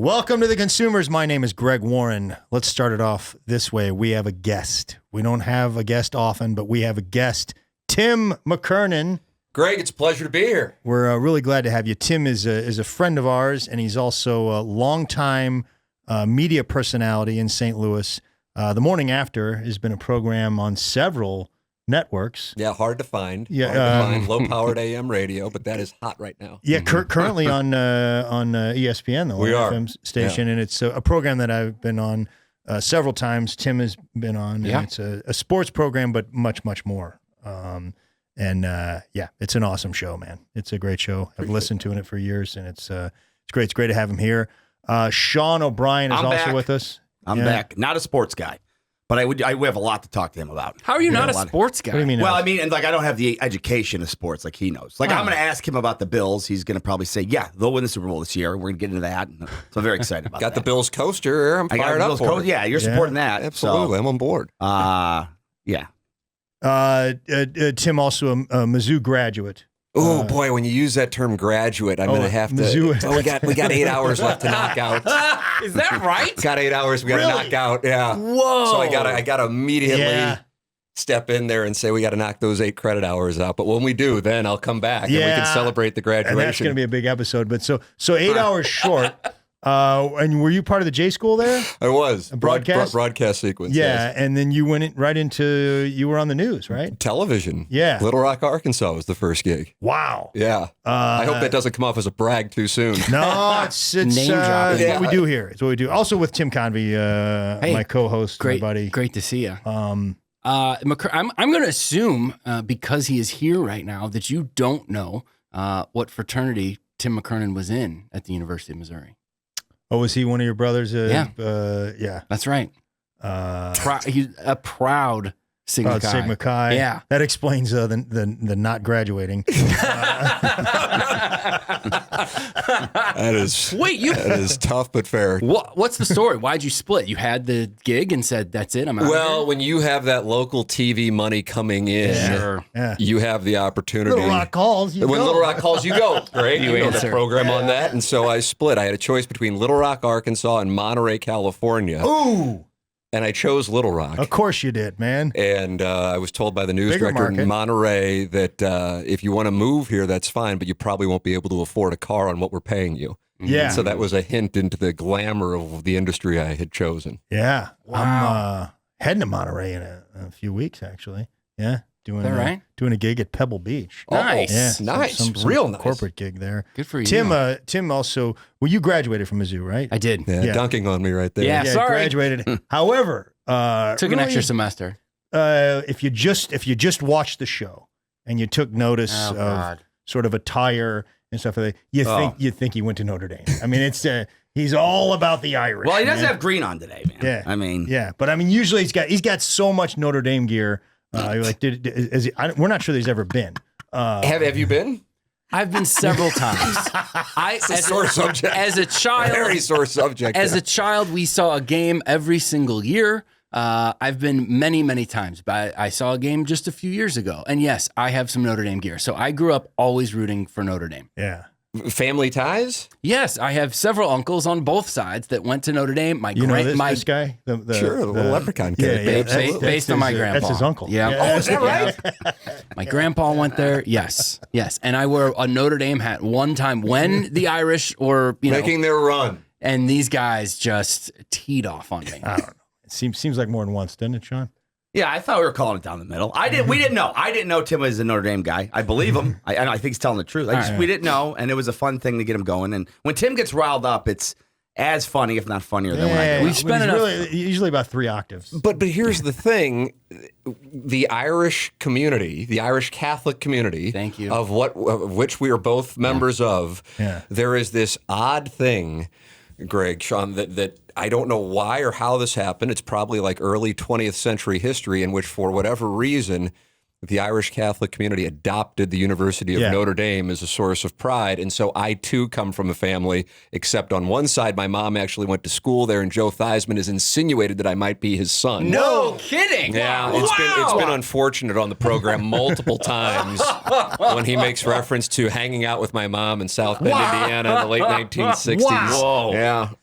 Welcome to The Consumers. My name is Greg Warren. Let's start it off this way. We have a guest. We don't have a guest often, but we have a guest, Tim McKernan. Greg, it's a pleasure to be here. We're really glad to have you. Tim is a friend of ours, and he's also a longtime media personality in St. Louis. The Morning After has been a program on several networks. Yeah, hard to find. Yeah, hard to find low-powered AM radio, but that is hot right now. Yeah, currently on ESPN, the FM station, and it's a program that I've been on several times. Tim has been on. And it's a sports program, but much, much more. It's an awesome show, man. It's a great show. I've listened to it for years, and it's great. It's great to have him here. Sean O'Brien is also with us. I'm back. Not a sports guy. But I have a lot to talk to him about. How are you not a sports guy? What do you mean? Well, I mean, and I don't have the education of sports like he knows. I'm going to ask him about the Bills. He's going to probably say, yeah, they'll win the Super Bowl this year. We're going to get into that. So I'm very excited about that. Got the Bills coaster. I'm fired up for it. Yeah, you're supporting that. Absolutely. So, I'm on board. Yeah. Tim, also a Mizzou graduate. Oh, boy, when you use that term graduate, I'm going to have to. Mizzou. We got 8 hours left to knock out. Is that right? Got 8 hours. We got to knock out. Yeah. Whoa. So I got to immediately step in there and say we got to knock those 8 credit hours out. But when we do, then I'll come back and we can celebrate the graduation. And that's going to be a big episode. But so 8 hours short. And were you part of the J School there? I was. Broadcast? Broadcast sequence. Yeah, yes. and then you went right into, you were on the news, right? Television. Yeah. Little Rock, Arkansas was the first gig. Wow. Yeah. I hope that doesn't come off as a brag too soon. No, it's Name dropping. what we do here. It's what we do. Also with Tim Convey, my co-host, my buddy. Great to see you. I'm going to assume, because he is here right now, that you don't know what fraternity Tim McKernan was in at the University of Missouri. Oh, was he one of your brothers? Yeah. That's right. He's a proud Sigma Chi. Sigma Chi. Yeah. That explains the not graduating. That is tough but fair. What's the story? Why'd you split? You had the gig and said, that's it, I'm out. Well, when you have that local TV money coming in, you have the opportunity. Little Rock calls, you When go. Little Rock calls, you go. Great. You know the answer. program on that. And so I split. I had a choice between Little Rock, Arkansas and Monterey, California. Ooh. And I chose Little Rock. Of course you did, man. And I was told by the news Bigger director market. in Monterey that if you want to move here, that's fine, but you probably won't be able to afford a car on what we're paying you. Yeah. And so that was a hint into the glamour of the industry I had chosen. Yeah. Wow. I'm heading to Monterey in a few weeks, actually. Yeah. Doing a gig at Pebble Beach. Nice. Yeah, Nice. Some Real nice. corporate gig there. Good for you. Tim also, well, you graduated from Mizzou, right? I did. Yeah, dunking on me right there. Yeah. Sorry. Graduated. However, Took an extra semester. If you just watched the show and you took notice of sort of attire and stuff like that, you think he went to Notre Dame. I mean, it's he's all about the Irish. Well, he does have green on today, man. Yeah. I mean. Yeah, but I mean, usually he's got so much Notre Dame gear. We're not sure there's ever been. Have you been? I've been several times. It's a sore subject. As a child, Very sore subject. As a child, we saw a game every single year. I've been many, many times, but I saw a game just a few years ago. And yes, I have some Notre Dame gear. So I grew up always rooting for Notre Dame. Yeah. Family ties? Yes, I have several uncles on both sides that went to Notre Dame. This guy? The little leprechaun kid. Based on my grandpa. That's his uncle. Yeah. Oh, is that right? My grandpa went there. Yes. And I wore a Notre Dame hat one time when the Irish were, making their run. And these guys just teed off on me. I don't know. It seems like more than once, doesn't it, Sean? Yeah, I thought we were calling it down the middle. We didn't know. I didn't know Tim was a Notre Dame guy. I believe him. I think he's telling the truth. We didn't know, and it was a fun thing to get him going. And when Tim gets riled up, it's as funny, if not funnier, than when I do. We've spent enough. Usually about 3 octaves. But here's the thing: the Irish community, the Irish Catholic community, Thank you. of which we are both members of. Yeah. There is this odd thing, Greg, Sean, that I don't know why or how this happened. It's probably like early 20th century history in which, for whatever reason, the Irish Catholic community adopted the University of Notre Dame as a source of pride. And so I, too, come from a family, except on one side, my mom actually went to school there, and Joe Theismann has insinuated that I might be his son. No kidding. Yeah, it's been unfortunate on the program multiple times when he makes reference to hanging out with my mom in South Bend, Indiana in the late 1960s. Whoa.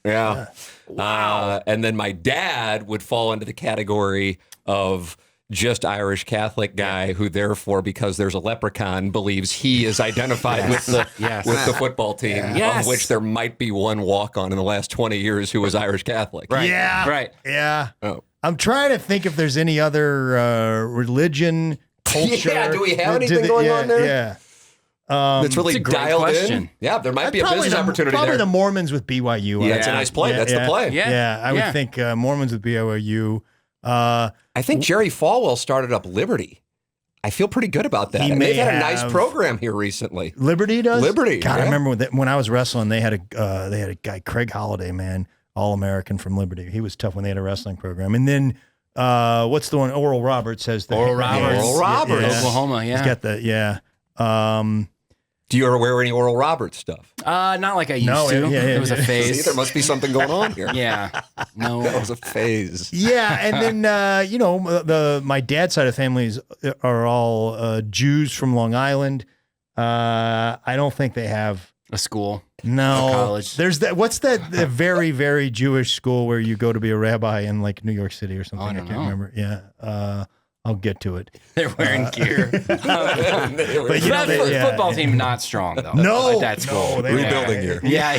Yeah. And then my dad would fall into the category of just Irish Catholic guy who, therefore, because there's a leprechaun, believes he is identified with the football team, of which there might be one walk-on in the last 20 years who was Irish Catholic. Right. Yeah. Right. Yeah. Oh. I'm trying to think if there's any other religion, culture. Yeah, do we have anything going on there? Yeah. It's really dialed question. in. Yeah, there might be a business opportunity probably there. the Mormons with BYU. Yeah, that's a nice play. That's the play. Yeah, I would think Mormons with BYU. I think Jerry Falwell started up Liberty. I feel pretty good about that. And they've had a nice program here recently. Liberty does? Liberty. God, I remember when I was wrestling, they had a guy, Craig Holliday, man, All-American from Liberty. He was tough when they had a wrestling program. And then what's the one? Oral Roberts has the Oral Roberts. Oklahoma, He's got the Do you ever wear any Oral Roberts stuff? Not like I used to. It was a phase. See, there must be something going on here. Yeah. No. That was a phase. Yeah, and then my dad's side of families are all Jews from Long Island. I don't think they have a school. No. A college. There's that. What's that the very, very Jewish school where you go to be a rabbi in like New York City or something? I can't remember. Yeah. I'll get to it. They're wearing gear. But football team not strong though. No, at that school. No, rebuilding here. Yeah.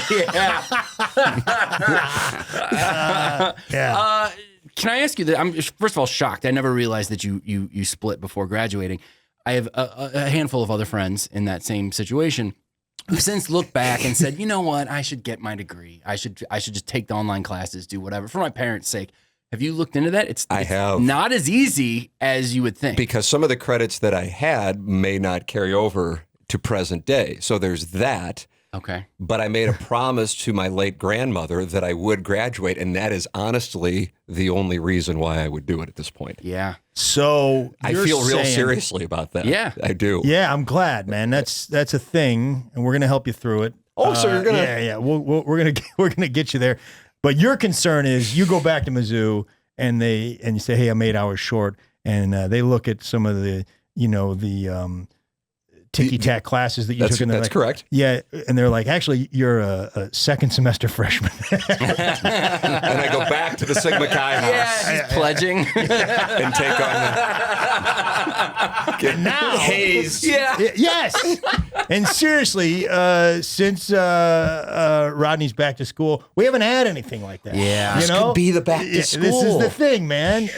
Yeah. Can I ask you that? I'm first of all shocked. I never realized that you split before graduating. I have a handful of other friends in that same situation who since looked back and said, you know what, I should get my degree. I should just take the online classes, do whatever for my parents' sake. Have you looked into that? It's not as easy as you would think. Because some of the credits that I had may not carry over to present day. So there's that. Okay. But I made a promise to my late grandmother that I would graduate, and that is honestly the only reason why I would do it at this point. Yeah. So I feel real seriously about that. Yeah. I do. Yeah, I'm glad, man. That's a thing, and we're gonna help you through it. Oh, so you're gonna? Yeah. We're gonna get you there. But your concern is you go back to Mizzou and you say, hey, I'm 8 hours short, and they look at some of the ticky-tack classes that you took. That's correct. Yeah, and they're like, actually, you're a second semester freshman. And I go back to the Sigma Chi house. Yeah, he's pledging. And take on now Hayes. Yeah. Yes. And seriously, since Rodney's back to school, we haven't had anything like that. Yeah. This could be the back to school. This is the thing, man.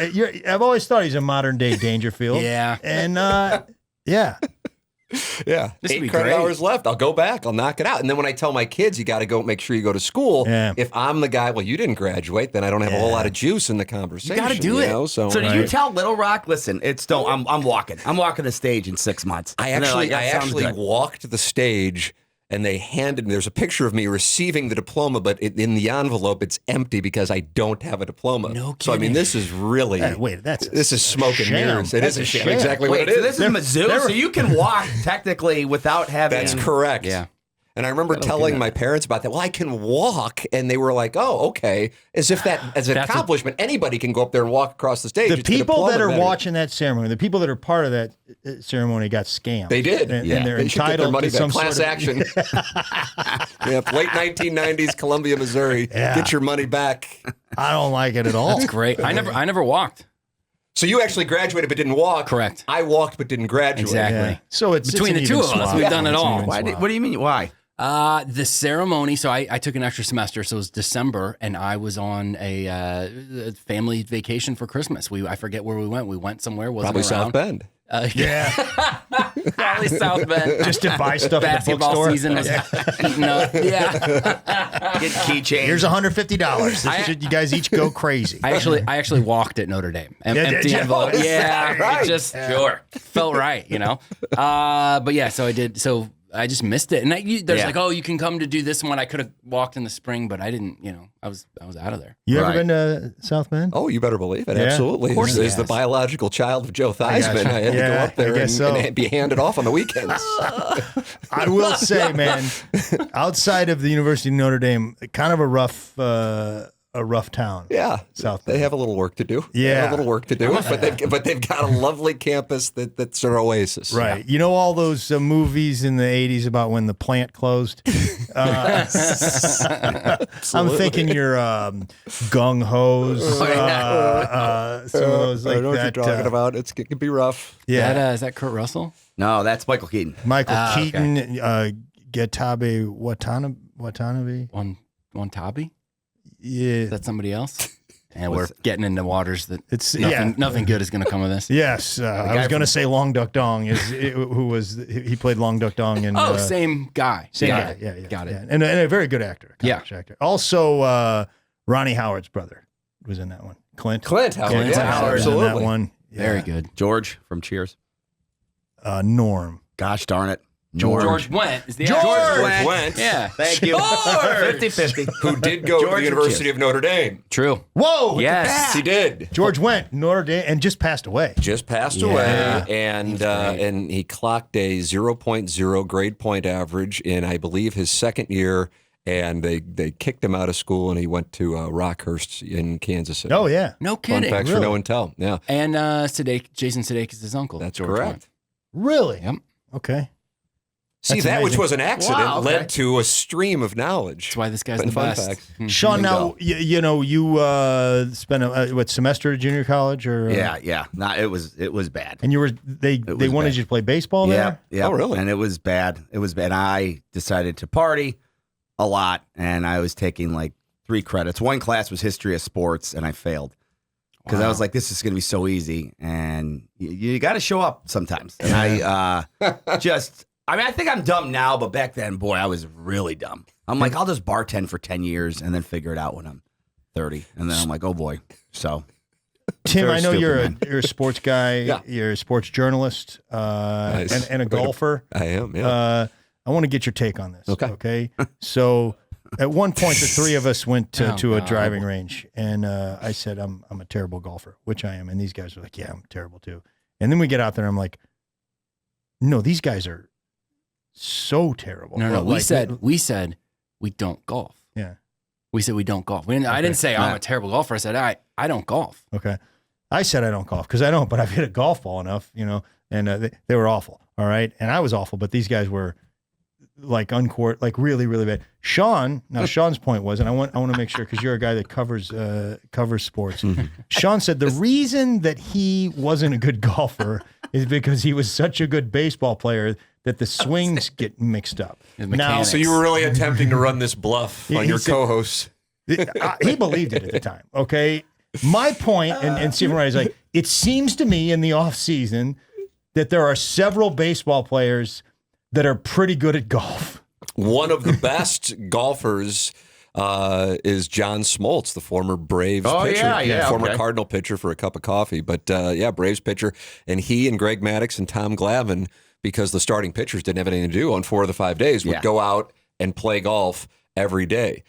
I've always thought he's a modern-day Dangerfield. Yeah. And, yeah. Yeah. This would 8 be credit great. hours left. I'll go back. I'll knock it out. And then when I tell my kids, you got to go make sure you go to school. Yeah. If I'm the guy, well, you didn't graduate, then I don't have a whole lot of juice in the conversation. You got to do it. So do you tell Little Rock, listen, I'm walking. I'm walking the stage in 6 months. I actually walked the stage, and they handed me, there's a picture of me receiving the diploma, but in the envelope, it's empty because I don't have a diploma. No kidding. So, I mean, this is really, this is smoke and mirrors. It is a sham. Exactly what it is. So this is Mizzou, so you can walk technically without having... That's correct. Yeah. And I remember telling my parents about that. Well, I can walk. And they were like, oh, okay. As if that, as an accomplishment, anybody can go up there and walk across the stage. The people that are watching that ceremony, the people that are part of that ceremony got scammed. They did. And they're they should get their entitled money to some back. Class sort of action. Late 1990s, Columbia, Missouri. Yeah. Get your money back. I don't like it at all. That's great. I never walked. So you actually graduated but didn't walk. Correct. I walked but didn't graduate. Exactly. Yeah. So it's Between an the two even of us, swap. we've done it It's an all. even swap. What do you mean? Why? The ceremony. So I took an extra semester, so it was December, and I was on a family vacation for Christmas. I forget where we went. We went somewhere. Wasn't Probably around. South Bend. Yeah. Probably South Bend. Just to buy stuff at the Basketball bookstore. season was heating up. Yeah. Get keychains. Here's $150. You guys each go crazy. I actually walked at Notre Dame. Empty envelope. Yeah. Right. It just felt right, But yeah, so I did. So I just missed it. And there's Yeah. like, oh, you can come to do this one. I could have walked in the spring, but I didn't. I was out of there. You ever Right. been to South Bend? Oh, you better believe it. Yeah. Absolutely. Of course As he the has. biological child of Joe gotcha. Theismann, I had to go Yeah, up there I guess so. and be handed off on the weekends. I will say, man, outside of the University of Notre Dame, kind of a rough town. Yeah, South they Bend. have a little work to do. They Yeah. have a little work to do, but they've got a lovely campus that's an oasis. Right. You know all those movies in the 80s about when the plant closed? I'm thinking your Gung Ho's, some of those like I know what that. you're talking about. It can be rough. Yeah. Is that Kurt Russell? No, that's Michael Keaton. Michael okay. Keaton, Getabe Watanabe. Wantabi? Yeah. Is that somebody else? And we're getting into waters that It's nothing good is going to come of this. Yes, I was going to say Long Duck Dong he played Long Duck Dong in Same guy. same Got guy. it. Yeah. Got it. Yeah. And a very good actor. College actor. Also Ronnie Howard's brother was in that one. Clint Howard, Clint yeah, Howard was in absolutely. that one. Yeah. Very good. George from Cheers. Norm. Gosh darn it. George Wendt is the George actor. Wendt. Yeah. Thank you. 50-50. Who did go to George the University of Notre Dame? True. Whoa! Yes. He did. George went Notre Dame and just passed away. Just passed away, and he clocked a 0.0 grade point average in, I believe, his second year. And they kicked him out of school, and he went to Rockhurst in Kansas City. Oh yeah. No Fun kidding. facts for no one tell. Yeah, And Jason Sudeikis is his uncle. that's George correct. Really? Yep. Okay. See, That's that which amazing. was an accident Wow, okay. led to a stream of knowledge. That's why this guy's But the fun best. facts. Sean, There you now go. you spent what semester at junior college or Yeah. Nah, it was bad. and they was wanted bad. you to play baseball there. Yeah. Oh, really? And it was bad. I decided to party a lot, and I was taking like 3 credits. One class was history of sports, and I failed because I was like, "This is going to be so easy," and you got to show up sometimes. And I I think I'm dumb now, but back then, boy, I was really dumb. I'm like, I'll just bartend for 10 years and then figure it out when I'm 30, and then I'm like, oh boy. So. Tim, Very I know stupid, you're man. you're a sports guy. Yeah. You're a sports journalist Nice. and a golfer. I am. Yeah. I want to get your take on this. Okay. Okay. So at one point, the three of us went to a God. driving range, and I said, I'm a terrible golfer, which I am. And these guys were like, yeah, I'm terrible too. And then we get out there, and I'm like, no, these guys are so terrible. No. Like, We said we don't golf. Yeah. We said we don't golf. I didn't say I'm a terrible golfer. I said I don't golf. Okay. I said I don't golf because I don't, but I've hit a golf ball enough, and they were awful. All right. And I was awful, but these guys were like uncourt, like really, really bad. Sean's point was, and I want to make sure, because you're a guy that covers sports. Sean said the reason that he wasn't a good golfer is because he was such a good baseball player that the swings get mixed up. His Now, mechanics. So you were really attempting to run this bluff Yeah, on he your said- co-hosts. He believed it at the time. Okay. My point, and Stephen Wright is like, it seems to me in the off season that there are several baseball players that are pretty good at golf. One of the best golfers is John Smoltz, the former Braves pitcher, former okay. Cardinal pitcher for a cup of coffee. But Braves pitcher, and he and Greg Maddux and Tom Glavine, because the starting pitchers didn't have anything to do on 4 of the 5 days, would go out and play golf every day.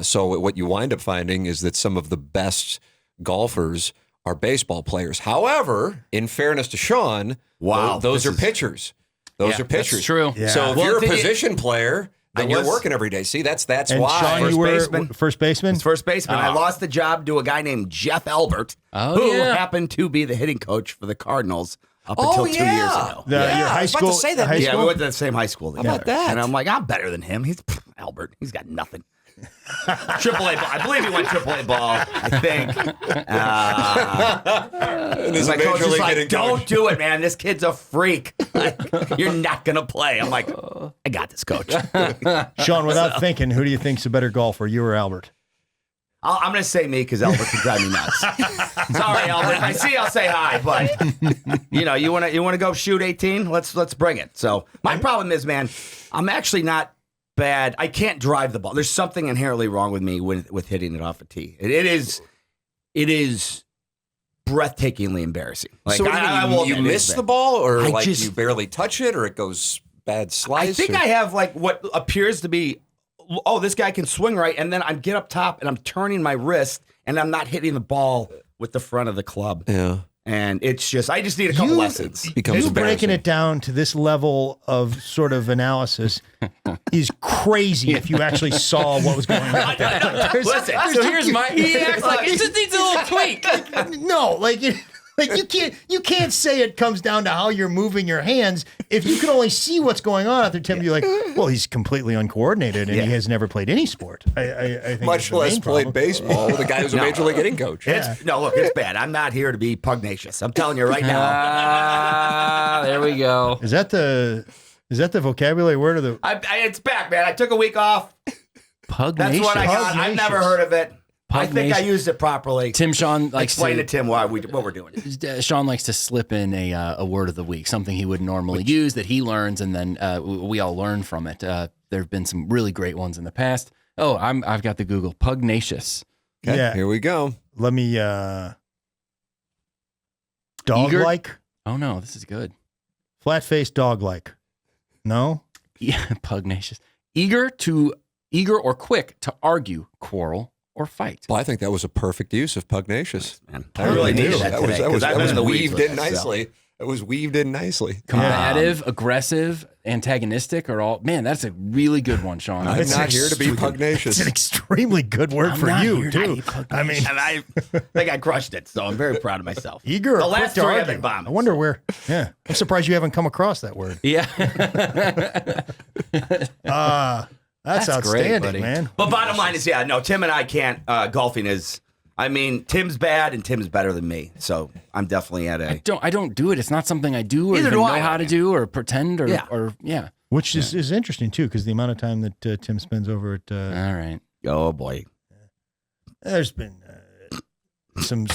So what you wind up finding is that some of the best golfers are baseball players. However, in fairness to Sean, those are pitchers. Those are pitchers. That's true. Yeah. So if Well, you're a the thing position player, then I you're was- working every day. See, that's And why. Sean, First you were baseman. first baseman? His first baseman. I lost the job to a guy named Jeff Albert, who happened to be the hitting coach for the Cardinals up until 2 years ago. Your I high was about to school. say that. high Yeah, school? we went to the same high school together. about that? And I'm like, I'm better than him. He's Albert. He's got nothing. AAA ball. I believe he went AAA ball. I think. And this My coach major is league like, hitting "Don't coach. do it, man. This kid's a freak. Like, you're not gonna play." I'm like, "I got this, coach." Sean, without thinking, who do you think's a better golfer, you or Albert? I'm gonna say me because Albert can drive me nuts. Sorry, Albert. If I see you, I'll say hi. But you wanna go shoot 18? Let's bring it. So my problem is, man, I'm actually not bad. I can't drive the ball. There's something inherently wrong with me with hitting it off a tee. It is breathtakingly embarrassing. Like, So what do you mean, I will you admit it miss is the bad. ball, or I like just- you barely touch it, or it goes bad slice. I think I have like what appears to be, this guy can swing right, and then I get up top and I'm turning my wrist and I'm not hitting the ball with the front of the club. Yeah. And it's just, I just need a couple lessons. It becomes You breaking embarrassing. it down to this level of sort of analysis is crazy if you actually saw what was going on. Listen, So here's my. He acts like it just needs a little tweak. No, like you can't say it comes down to how you're moving your hands. If you can only see what's going on out there, Tim, you're like, well, he's completely uncoordinated and he has never played any sport. I think Much that's the less main played problem. baseball with a guy who's a major league hitting coach. No, look, it's bad. I'm not here to be pugnacious. I'm telling you right now. There we go. Is that the vocabulary word of the? It's back, man. I took a week off. Pugnacious. That's what I got. I've never heard of it. I think I Pugnacious. used it properly. Sean likes Explain to to Tim what we're doing. Sean likes to slip in a word of the week, something he would normally use that he learns, and then we all learn from it. There have been some really great ones in the past. Oh, I've got the Google pugnacious. Okay, Yeah. here we go. Let me dog-like, Oh no, this is good. flat-faced dog-like. No, Yeah, pugnacious. Eager or quick to argue, quarrel, or fight. Well, I think that was a perfect use of pugnacious. Man, I really needed that today. That 'cause I've been was in the weeds weaved with in it, so. nicely. It was weaved in nicely. Combative, aggressive, antagonistic are all. Man, that's a really good one, Sean. I'm It's not here to be it's pugnacious. an extremely good word I'm for not you here to too. be pugnacious. I mean, And I think I crushed it, so I'm very proud of myself. eager. Or The quick last to three I've argue. been bombing. I wonder where. Yeah, I'm surprised you haven't come across that word. Yeah. That's That's great, outstanding, buddy. man. But bottom line is, Tim and I can't. Golfing is. I mean, Tim's bad and Tim's better than me, so I'm definitely at a. I don't do it. It's not something I do or Neither even do know I. how to do or pretend or Yeah. Which is interesting too, because the amount of time that Tim spends over at All right. Oh boy. there's been some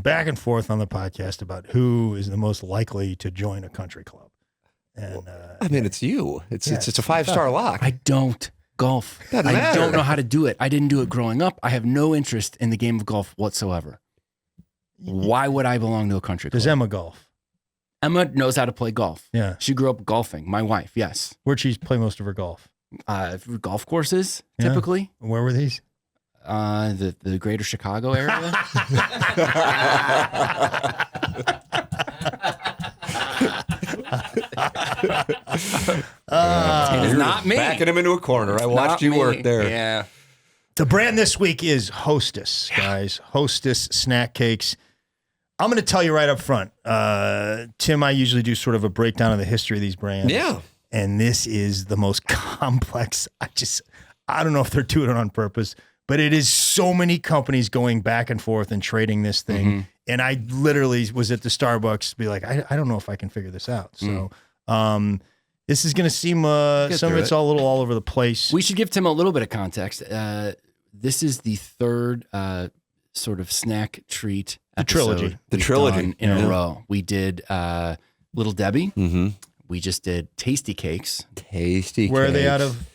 back and forth on the podcast about who is the most likely to join a country club, and I mean, it's you. It's a 5-star lock. I don't golf. Doesn't I matter. don't know how to do it. I didn't do it growing up. I have no interest in the game of golf whatsoever. Why would I belong to a country club? does Emma golf? Emma knows how to play golf. Yeah, She grew up golfing. My wife, yes. where'd she play most of her golf? Golf courses, Yeah. typically. Where were these? The greater Chicago area. It's not me. Backing him into a corner. I watched Not you me. work there. Yeah. The brand this week is Hostess, guys. Hostess snack cakes. I'm going to tell you right up front. Tim, I usually do sort of a breakdown of the history of these brands. Yeah. And this is the most complex. I don't know if they're doing it on purpose, but it is so many companies going back and forth and trading this thing. Mm-hmm. And I literally was at the Starbucks, be like, I don't know if I can figure this out. So this is going to seem, some of it's all a little all over the place. We should give Tim a little bit of context. This is the third sort of snack treat trilogy. episode we've done in a row. We did Little Debbie. Mm-hmm. We just did Tasty Cakes. Tasty. Where are they cakes. out of?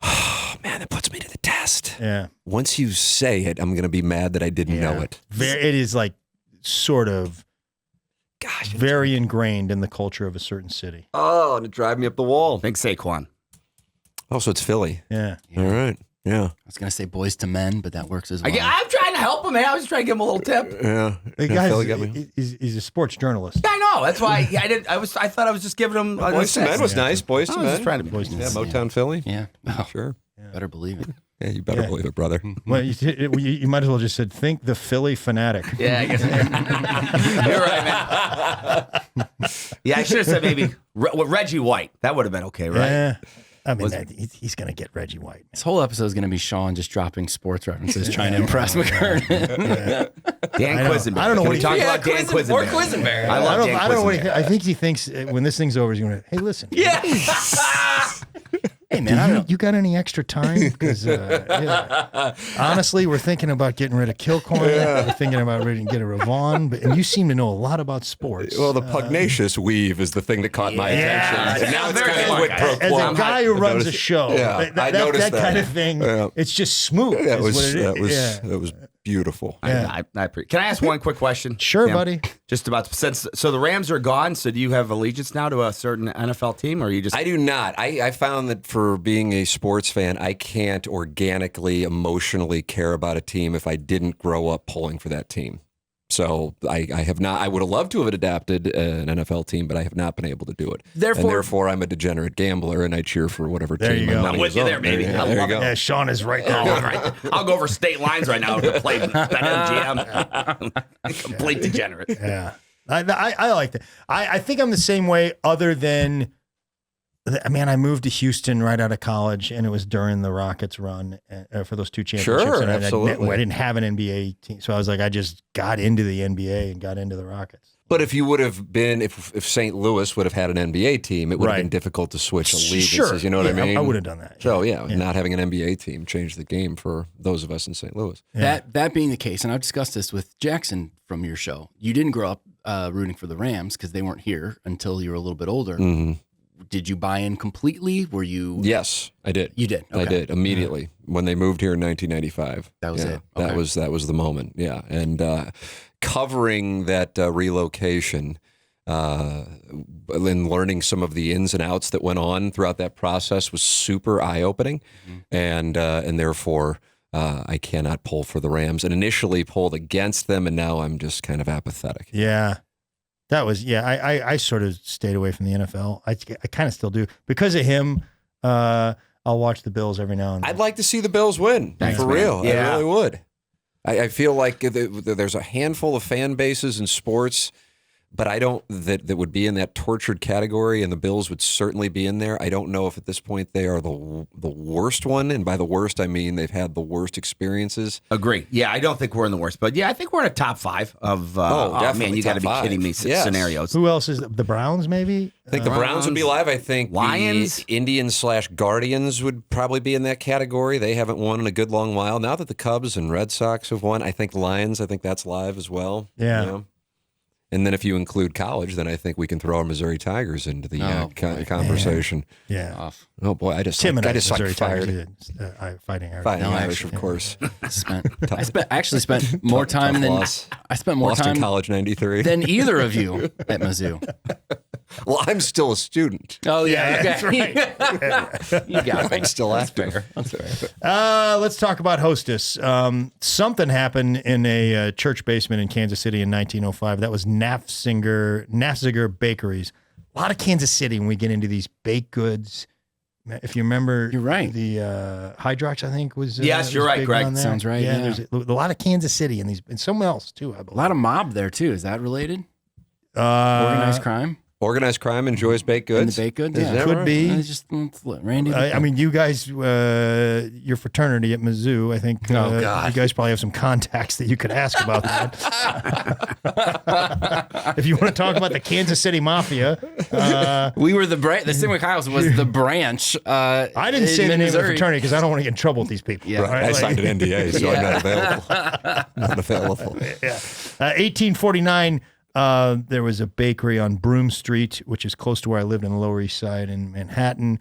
Oh, man, that puts me to the test. Yeah. Once you say it, I'm going to be mad that I didn't know it. It is like sort of Gosh. very ingrained in the culture of a certain city. Oh, and it drive me up the wall. Think Saquon. Oh, so it's Philly. Yeah. All right. Yeah. I was going to say Boys to Men, but that works as well. I'm trying to help him, man. I was trying to give him a little tip. Yeah. The Yeah, guy Philly got me. he's a sports journalist. I know. That's why I didn't. I thought I was just giving him. Boys to Men was nice. Boys to I was just Men. trying to be. Yeah, Motown Philly. Yeah. Oh, Sure. better believe it. Yeah, you better believe it, brother. Well, you might as well just said, think the Philly fanatic. Yeah, I guess. You're right, man. Yeah, I should have said maybe Reggie White. That would have been okay, right? Yeah. I mean, he's going to get Reggie White. This whole episode is going to be Sean just dropping sports references, trying to impress McKernan. Dan Quisenberry. I don't know Can what we he talk thinks. about Dan Quisenberry? Quisenberry. I love Dan I don't know what he Quisenberry. I think he thinks when this thing's over, he's going to, hey, listen. Yeah. Hey, man, I don't know. You got any extra time? Because honestly, we're thinking about getting rid of Kilcoyne. We're thinking about getting rid of Ravon. And you seem to know a lot about sports. Well, the pugnacious weave is the thing that caught my attention. And now it's very kind of smart, quid guys. pro As quo. a guy who runs a noticed- show, Yeah, I noticed that kind that. of thing, Yeah. it's just smooth. That is was what it is. that was beautiful. Yeah. Can I ask one quick question? Sure, Tim? buddy. Just about so the Rams are gone. So do you have allegiance now to a certain NFL team, or are you just? I do not. I found that for being a sports fan, I can't organically, emotionally care about a team if I didn't grow up pulling for that team. So I have not. I would have loved to have adapted an NFL team, but I have not been able to do it. Therefore, I'm a degenerate gambler, and I cheer for whatever There team you my go. money I'm with is you on. there, baby. I There love you it. go. Yeah, Sean is right there. Oh, right. I'll go over state lines right now to play BetMGM. Complete degenerate. Yeah. I like that. I think I'm the same way, other than, man, I moved to Houston right out of college, and it was during the Rockets run for those two championships. Sure, and absolutely. I didn't have an NBA team. So I was like, I just got into the NBA and got into the Rockets. But if you would have been, if St. Louis would have had an NBA team, it would have Right. been difficult to switch allegiances. Sure. You know what I mean? I would have done that. So not having an NBA team changed the game for those of us in St. Louis. Yeah. That being the case, and I've discussed this with Jackson from your show, you didn't grow up rooting for the Rams because they weren't here until you were a little bit older. Mm-hmm. Did you buy in completely? Were you? Yes, I did. You did. I Okay. did immediately when they moved here in 1995. That was it. That Okay. was the moment. Yeah, and covering that relocation. And learning some of the ins and outs that went on throughout that process was super eye-opening, and therefore I cannot pull for the Rams. And initially pulled against them, and now I'm just kind of apathetic. Yeah. That was, I sort of stayed away from the NFL. I kind of still do. Because of him, I'll watch the Bills every now and then. I'd like to see the Bills win, Thanks, for man. real. Yeah. I really would. I feel like there's a handful of fan bases in sports, but I don't that would be in that tortured category, and the Bills would certainly be in there. I don't know if at this point they are the worst one, and by the worst I mean they've had the worst experiences. Agree. Yeah, I don't think we're in the worst, but yeah, I think we're in a top 5 of. Definitely man, you got to be top kidding me! 5. Yes. Scenarios. Who else is the Browns? Maybe I think the Browns would be live. I think Lions? the Indians/Guardians would probably be in that category. They haven't won in a good long while. Now that the Cubs and Red Sox have won, I think the Lions. I think that's live as well. Yeah. You know? And then if you include college, then I think we can throw our Missouri Tigers into the conversation. Yeah. Off. Oh boy, I just Tim and I I just Missouri like fired. Tigers, Fighting Irish. Fighting No, Irish, actually, of course. I actually spent more time than loss. I spent more Lost in time college '93. than either of you at Mizzou. Well, I'm still a student. Oh yeah, that's okay. You got me. I'm still active. That's fair. Let's talk about Hostess. Something happened in a church basement in Kansas City in 1905. That was Nafziger Bakeries. A lot of Kansas City when we get into these baked goods. If you remember, You're right. The Hydrox, I think, was Yes, was you're right, big Greg. on there. Sounds right, Yeah, yeah. there's a lot of Kansas City and someone else too. I A believe. lot of mob there too. Is that related? Uh, Organized crime Organized crime enjoys baked in the goods. baked goods. Is Yeah, that Could right? be. It's just Randy. I mean, you guys, your fraternity at Mizzou, I think Oh, God. you guys probably have some contacts that you could ask about that. If you want to talk about the Kansas City Mafia, we were the Sigma Chiles was the branch. I didn't say the name of the Missouri. fraternity because I don't want to get in trouble with these people. Yeah. right? I Like- signed an NDA, so I'm not available. Not available. 1849, there was a bakery on Broome Street, which is close to where I lived in the Lower East Side in Manhattan.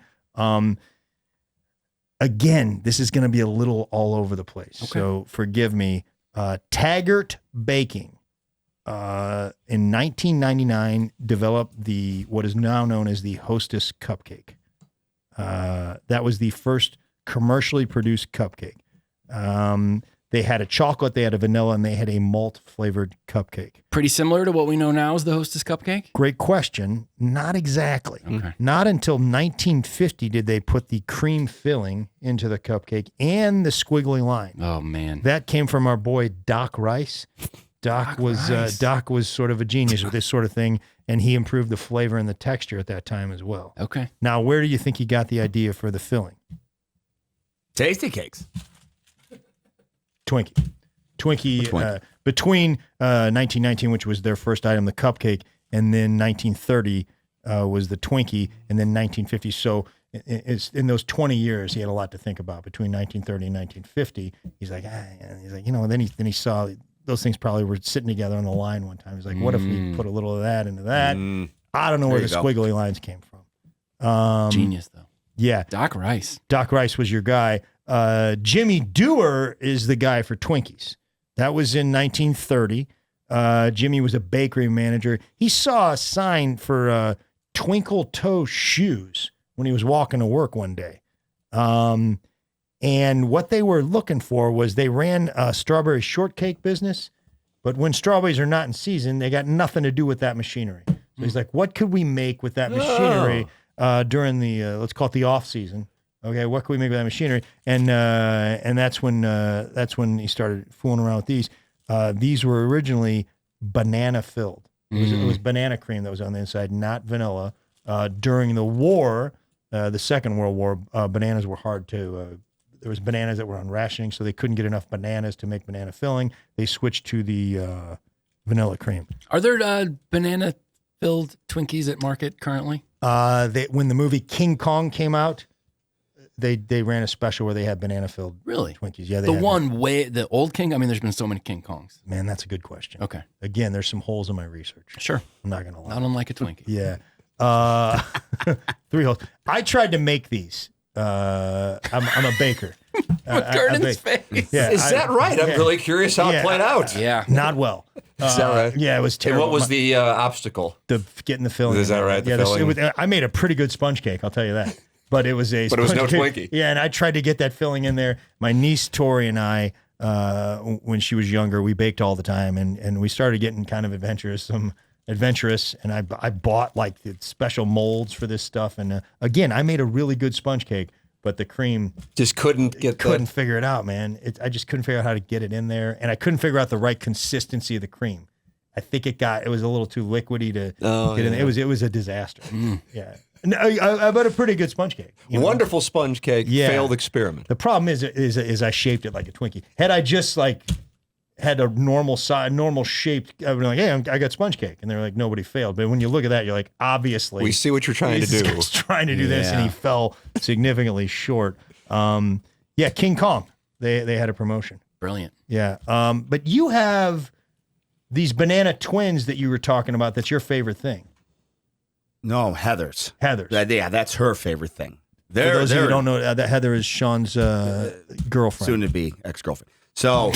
Again, this is going to be a little all over the place, so forgive me. Taggart Baking, in 1999, developed what is now known as the Hostess cupcake. That was the first commercially produced cupcake. They had a chocolate, they had a vanilla, and they had a malt flavored cupcake. Pretty similar to what we know now as the Hostess cupcake. Great question. Not exactly. Okay. Not until 1950 did they put the cream filling into the cupcake and the squiggly line. Oh man. That came from our boy Doc Rice. Doc was sort of a genius with this sort of thing, and he improved the flavor and the texture at that time as well. Okay. Now, where do you think he got the idea for the filling? Tasty cakes. Twinkie. Between 1919, which was their first item, the cupcake, and then 1930 was the Twinkie, and then 1950. So it's in those 20 years, he had a lot to think about. Between 1930 and 1950, he's like, then he saw those things probably were sitting together on the line one time. He's like, what if we put a little of that into that? I don't know where the squiggly lines came from. Genius though. Yeah. Doc Rice. Doc Rice was your guy. Jimmy Dewar is the guy for Twinkies. That was in 1930. Jimmy was a bakery manager. He saw a sign for twinkle toe shoes when he was walking to work one day. And what they were looking for was they ran a strawberry shortcake business, but when strawberries are not in season, they got nothing to do with that machinery. So he's like, what could we make with that machinery during the, let's call it the off season? Okay, what can we make with that machinery? And that's when he started fooling around with these. These were originally banana filled. It was banana cream that was on the inside, not vanilla. During the war, the Second World War, bananas were hard to. There was bananas that were on rationing, so they couldn't get enough bananas to make banana filling. They switched to the vanilla cream. Are there banana filled Twinkies at market currently? When the movie King Kong came out, they ran a special where they had banana filled Really? Twinkies. Yeah, the old King. I mean, there's been so many King Kongs. Man, that's a good question. Okay, Again, there's some holes in my research. sure. I'm not gonna lie. Not unlike a Twinkie. Yeah. 3 holes. I tried to make these. I'm a baker. McKernan's face. Yeah, Is that right? I'm really curious how it played out. Yeah. Not well. Is that right? Yeah, it was And terrible. what was the obstacle? Getting the filling? Is that right? The Yeah, filling? I made a pretty good sponge cake. I'll tell you that. But it was But it was no sponge cake. Twinkie. Yeah, and I tried to get that filling in there. My niece Tori and I, when she was younger, we baked all the time, and we started getting kind of adventurous. And I bought like the special molds for this stuff. And again, I made a really good sponge cake, but the cream Just couldn't figure it out, man. I just couldn't figure out how to get it in there, and I couldn't figure out the right consistency of the cream. I think it was a little too liquidy to get in. It was a disaster. Yeah, no, I bought a pretty good sponge cake. Wonderful sponge cake. Yeah. Failed experiment. The problem is I shaped it like a Twinkie. Had I just like had a normal size, normal shaped, I would be like, hey, I got sponge cake, and they're like, nobody failed. But when you look at that, you're like, obviously, We see what you're trying to this do. guy's trying to do this, and he fell significantly short. King Kong, they had a promotion. Brilliant. Yeah, but you have these banana twins that you were talking about. That's your favorite thing. No, Heather's. Heather's. That's her favorite thing. For those of you who don't know, that Heather is Sean's girlfriend. Soon to be ex-girlfriend. So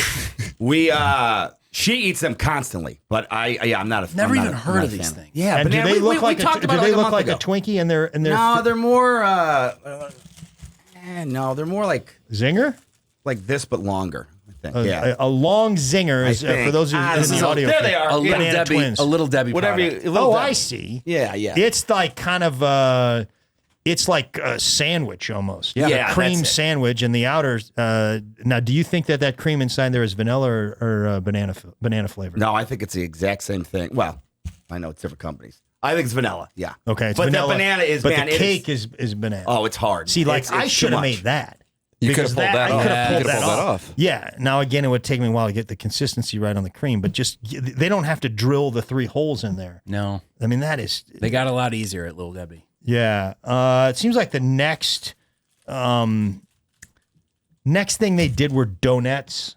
she eats them constantly, but I'm not a Never I'm even not a- heard not of a these fan. things. Yeah, And but do they look like talked about it a month ago. a Twinkie? And they're No, they're more. They're more like zinger. this, but longer. I think. A long zinger is think. for those of you in the so audio. there they are. A little Banana Debbie. twins. A little Debbie. Whatever. product. I see. Yeah. It's like kind of it's like a sandwich almost. Yeah, a cream that's it. sandwich, and the outer. Now, do you think that cream inside there is vanilla or banana flavor? No, I think it's the exact same thing. Well, I know it's different companies. I think it's vanilla. Yeah. Okay, it's but vanilla. the banana is. But man, the it cake is banana. Oh, it's hard. See, like It's I too should have much. made that. You could Because have pulled that off. I could have You pulled could have that pulled that off. off. Yeah. Now again, it would take me a while to get the consistency right on the cream, but just they don't have to drill the 3 holes in there. No, I mean, that is. they got a lot easier at Little Debbie. Yeah. It seems like the next thing they did were donuts.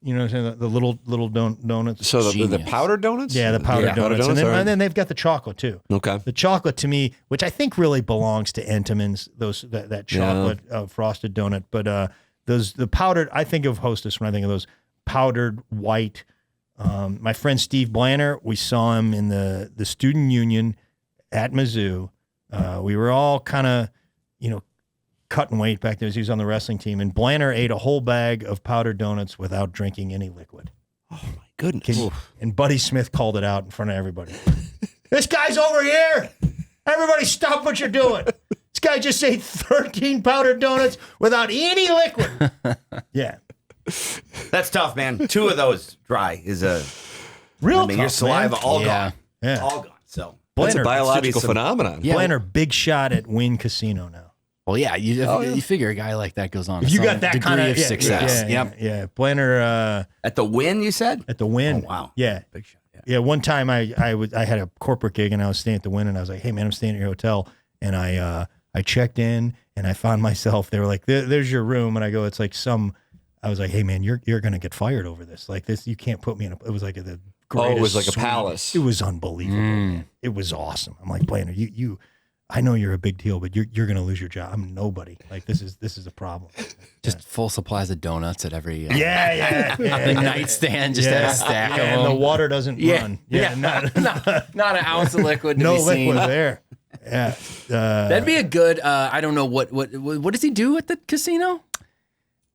You know what I'm saying? The little donuts. So the Genius. powdered donuts? Yeah, the powdered Yeah, donuts. all right. And then they've got the chocolate too. Okay. The chocolate to me, which I think really belongs to Entenmann's, that chocolate frosted donut. But the powdered, I think of Hostess when I think of those powdered white. My friend Steve Blanner, we saw him in the student union at Mizzou. We were all kind of, cutting weight back there. He was on the wrestling team, and Blanner ate a whole bag of powdered donuts without drinking any liquid. Oh my goodness. And Buddy Smith called it out in front of everybody. This guy's over here. Everybody stop what you're doing. This guy just ate 13 powdered donuts without any liquid. Yeah. That's tough, man. 2 of those dry is a Real I mean, your tough, saliva man. all Yeah. gone. Yeah. All gone. So That's a Blanner- biological some- phenomenon. Yeah. Blanner, big shot at Wynn Casino now. Well, yeah. You figure a guy like that goes on. If you some got that degree kind of success. Yeah. Blanner at the Win, you said? at the Wynn. Oh, wow. Yeah. Big shot. Yeah. Yeah, one time I had a corporate gig and I was staying at the Wynn, and I was like, hey man, I'm staying at your hotel, and I checked in and I found myself, they were like, there's your room, and I go, it's like I was like, hey man, you're gonna get fired over this. Like this, you can't put me in it was like the greatest it was like a suite. palace. It was unbelievable, man. It was awesome. I'm like, Blanner, I know you're a big deal, but you're going to lose your job. I'm nobody. Like this is a problem. Just full supplies of donuts at every Yeah. the nightstand. Just have a stack of them. And the water doesn't run. Not an ounce of liquid. No to be liquid seen. there. Yeah. That'd be a good. I don't know what does he do at the casino?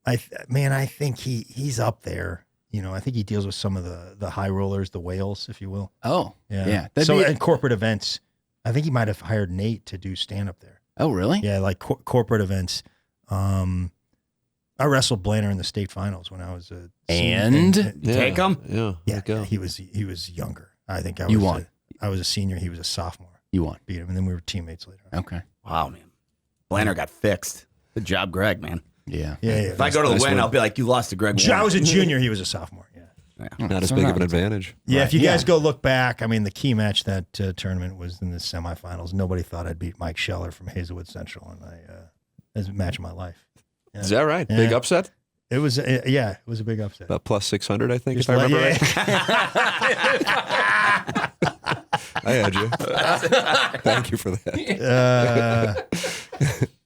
I think he's up there. You know, I think he deals with some of the high rollers, the whales, if you will. Oh, yeah. So in corporate events, I think he might have hired Nate to do stand up there. Oh, really? Yeah, like corporate events. I wrestled Blanner in the state finals when I was a And take him. Yeah, he was younger. I think You won. I was a senior. He was a sophomore. You won. Beat him, and then we were teammates later on. Okay. Wow, man. Blanner got fixed. Good job, Greg, man. Yeah. Yeah. If I go to the win, I'll be like, you lost to Greg. I was a junior. He was a sophomore. Yeah. Not as big of an advantage. Yeah, if you guys go look back, I mean, the key match that tournament was in the semifinals. Nobody thought I'd beat Mike Scheller from Hazelwood Central, and it was a match of my life. Yeah. Is that right? Yeah. Big upset? It was, it was a big upset. About plus 600, I think, Just if I remember like- right. I had you. Thank you for that.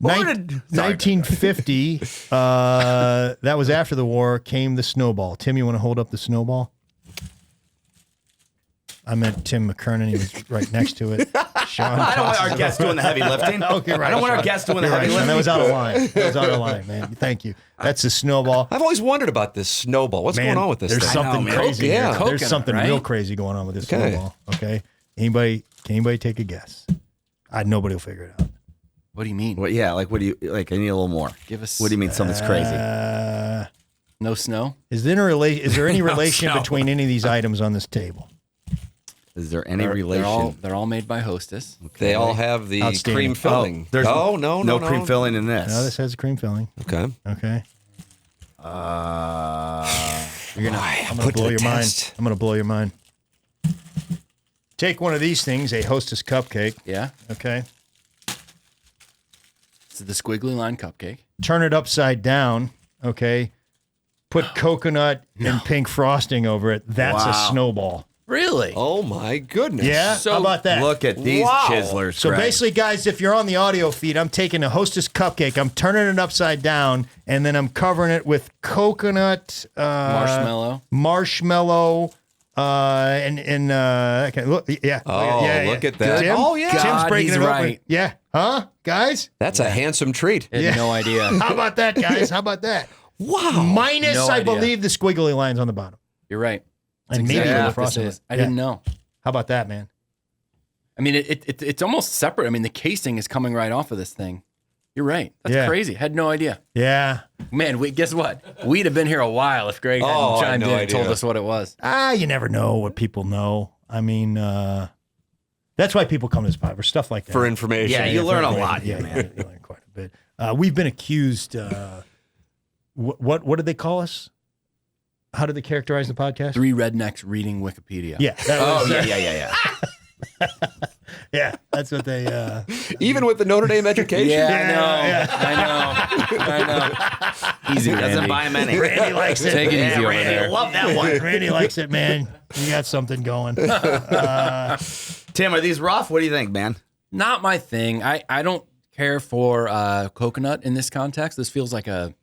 1950, that was after the war, came the snowball. Tim, you want to hold up the snowball? I meant Tim McKernan. He was right next to it. Sean I don't want our tosses guest it. doing the heavy lifting. Okay, right, I don't want our Sean. guest doing the You're heavy right, Sean. lifting. That was out of line. That was out of line, man. Thank you. That's the snowball. I've always wondered about this snowball. What's Man, going on with this there's thing? something man. crazy. Yeah. Here. There's Coconut, something right? real crazy going on with this Okay. snowball. Okay. Can anybody take a guess? Nobody will figure it out. What do you mean? What, yeah, like, what do you, like, I need a little more. Give us. What do you mean something's crazy? No snow? Is there any relation No. between any of these items on this table? Is there any relation? They're all made by Hostess. They all have the Outstanding. cream filling. There's no cream filling in this. No, this has a cream filling. Okay. Okay. You're gonna. I'm going to blow your mind. I'm going to blow your mind. Take one of these things, a Hostess cupcake. Yeah. Okay. It's the squiggly line cupcake. Turn it upside down. Okay. Put coconut and pink frosting over it. That's Wow. a snowball. Really? Oh, my goodness. Yeah. So How about that? Look at these Wow. chiselers. So Greg. basically, guys, if you're on the audio feed, I'm taking a Hostess cupcake, I'm turning it upside down, and then I'm covering it with coconut, marshmallow, and okay, look, yeah. Oh, yeah, look yeah. at that. Tim? Oh, yeah. Tim's God, breaking he's it open. right. Yeah. Huh, guys? That's a handsome treat. I had no idea. How about that, guys? How about that? Wow. Minus, No I idea. believe, the squiggly lines on the bottom. You're right. And That's maybe exactly the what this frosting. is. I Yeah. didn't know. How about that, man? I mean, it's almost separate. I mean, the casing is coming right off of this thing. You're right. That's Yeah. crazy. Had no idea. Yeah. Man, guess what? We'd have been here a while if Greg Oh, I hadn't had chimed no in and idea. told us what it was. You never know what people know. I mean, that's why people come to this pod for stuff like that. For information. Yeah, you learn a for- lot, Yeah, man. you learn quite a bit. We've been accused. What did they call us? How did they characterize the podcast? 3 rednecks reading Wikipedia. Yeah. That Oh, was, yeah. yeah. That's what they. Even with the Notre Dame education? Yeah. I know. Easy, Doesn't Randy. buy him any. Randy likes it. Take it Yeah, easy over Randy, there. love that one. Randy likes it, man. You got something going. Tim, are these rough? What do you think, man? Not my thing. I don't care for coconut in this context. This feels like a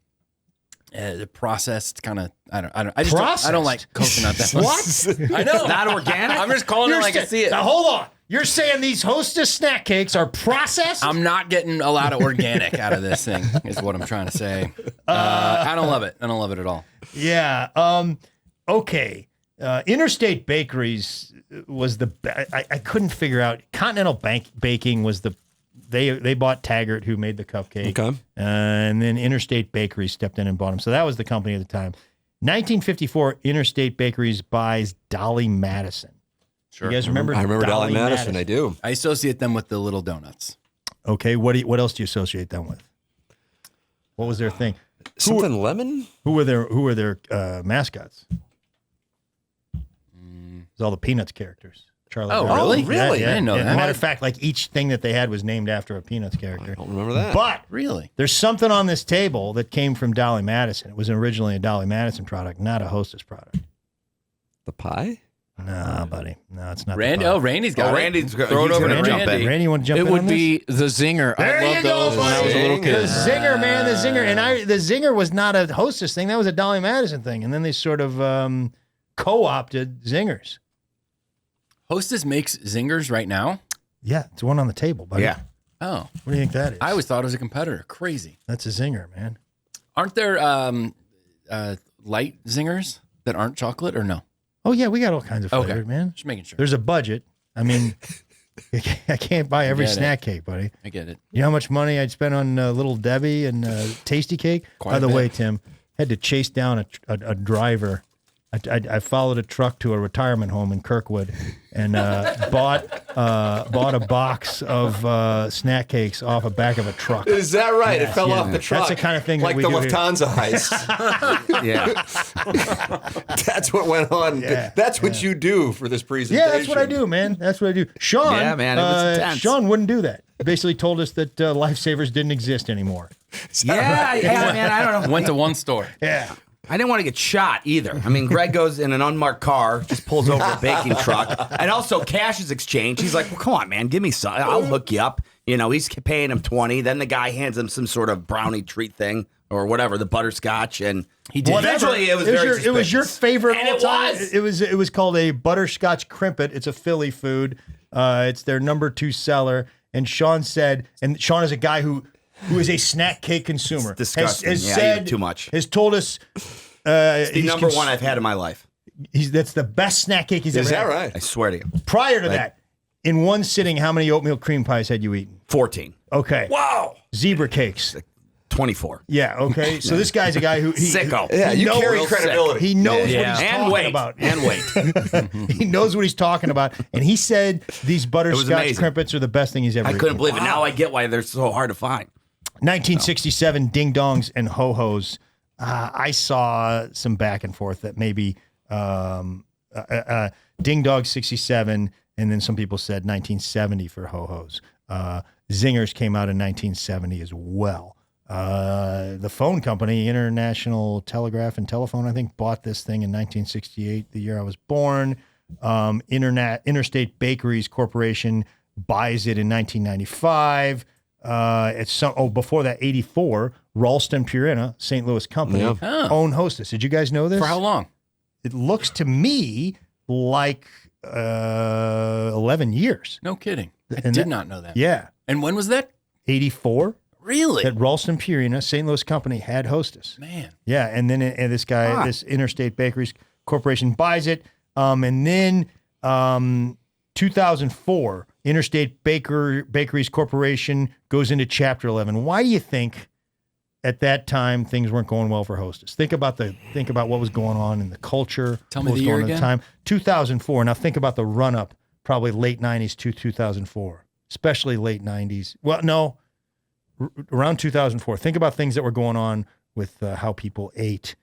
processed kind of. I don't like coconut that much. What? I know. Not organic? I'm just calling it like I see it. Now hold on. You're saying these Hostess snack cakes are processed? I'm not getting a lot of organic out of this thing, is what I'm trying to say. I don't love it. I don't love it at all. Yeah. Okay. Interstate Bakeries was I couldn't figure out. Continental Baking was they bought Taggart, who made the cupcake. Okay. And then Interstate Bakeries stepped in and bought them. So that was the company at the time. 1954, Interstate Bakeries buys Dolly Madison. Sure. You guys remember? I remember Dolly Madison. I do. I associate them with the little donuts. Okay. What else do you associate them with? What was their thing? Something lemon? Who were their mascots? It was all the Peanuts characters. Charlie Oh, Brown. really? Really? I didn't know that. Matter of fact, like each thing that they had was named after a Peanuts character. I don't remember that. But Really? there's something on this table that came from Dolly Madison. It was originally a Dolly Madison product, not a Hostess product. The pie? Nah, buddy. No, it's not. Randy. the Oh, Randy's got it. Randy's Throw it over to jump Randy. in. Randy, you want to jump It in would on be the Zinger. I There you loved go, those when I was a little The kid. Zinger, man, the Zinger. And the Zinger was not a Hostess thing. That was a Dolly Madison thing. And then they sort of co-opted Zingers. Hostess makes Zingers right now. Yeah, it's one on the table, buddy. Yeah. Oh, What do you think that is? I always thought it was a competitor. Crazy. That's a Zinger, man. Aren't there light Zingers that aren't chocolate or no? Oh, yeah, we got all kinds of Okay. flavors, man. Just making sure. There's a budget. I mean, I can't buy every Get it. snack cake, buddy. I get it. You know how much money I'd spend on Little Debbie and Tasty Cake? Quite By a the bit. way, Tim, had to chase down a driver. I followed a truck to a retirement home in Kirkwood and bought a box of snack cakes off the back of a truck. Is that right? It fell yeah. off the truck. That's the kind of thing that like we the do here. Lufthansa heist. Yeah. That's what went on. Yeah, That's what you do for this presentation. Yeah, that's what I do, man. That's what I do. Sean, Yeah, man, it was intense. Sean wouldn't do that. Basically told us that lifesavers didn't exist anymore. Yeah, man, I don't know. Went to one store. Yeah. I didn't want to get shot either. I mean, Greg goes in an unmarked car, just pulls over a baking truck, and also cash is exchanged. He's like, well, come on, man, give me some. I'll hook you up. You know, he's paying him 20. Then the guy hands him some sort of brownie treat thing or whatever, the butterscotch, and He did. eventually it was very it was your suspicious. favorite And all it time. was. It was called a butterscotch crimpet. It's a Philly food. It's their number 2 seller. And Sean said, and Sean is a guy who is a snack cake consumer. It's disgusting. Has Yeah, I said, eat too much. Has told us The he's number one I've had in my life. That's the best snack cake he's ever Is that had. right? I swear to you. Prior to that, in one sitting, how many oatmeal cream pies had you eaten? 14. Okay. Wow. Zebra cakes. 24. Yeah. Okay. So this guy's a guy who Sicko. Yeah, you knows- carry credibility. He knows Yeah. what he's And talking weight. about. And weight. He knows what he's talking about. And he said these butterscotch amazing. crimpets are the best thing he's ever I eaten. couldn't believe it. Now I get why they're so hard to find. 1967, Ding Dongs and Ho Hos. I saw some back and forth that maybe Ding Dong 67, and then some people said 1970 for Ho Hos. Zingers came out in 1970 as well. The phone company, International Telegraph and Telephone, I think, bought this thing in 1968, the year I was born. Interstate Bakeries Corporation buys it in 1995. Before that, 84, Ralston Purina, St. Louis company, owned Hostess. Did you guys know this? For how long? It looks to me like 11 years. No kidding. I And did that- not know that. Yeah. And when was that? 84, Really? that Ralston Purina, St. Louis company, had Hostess. Man. Yeah, and then this guy, this Interstate Bakeries Corporation buys it. And then 2004, Interstate Bakeries Corporation goes into Chapter 11. Why do you think at that time things weren't going well for Hostess? Think about what was going on in the culture. Tell me what was the year going on at again. time. 2004. Now think about the run up, probably late 90s to 2004, especially late 90s. Well, no, around 2004. Think about things that were going on with how people ate.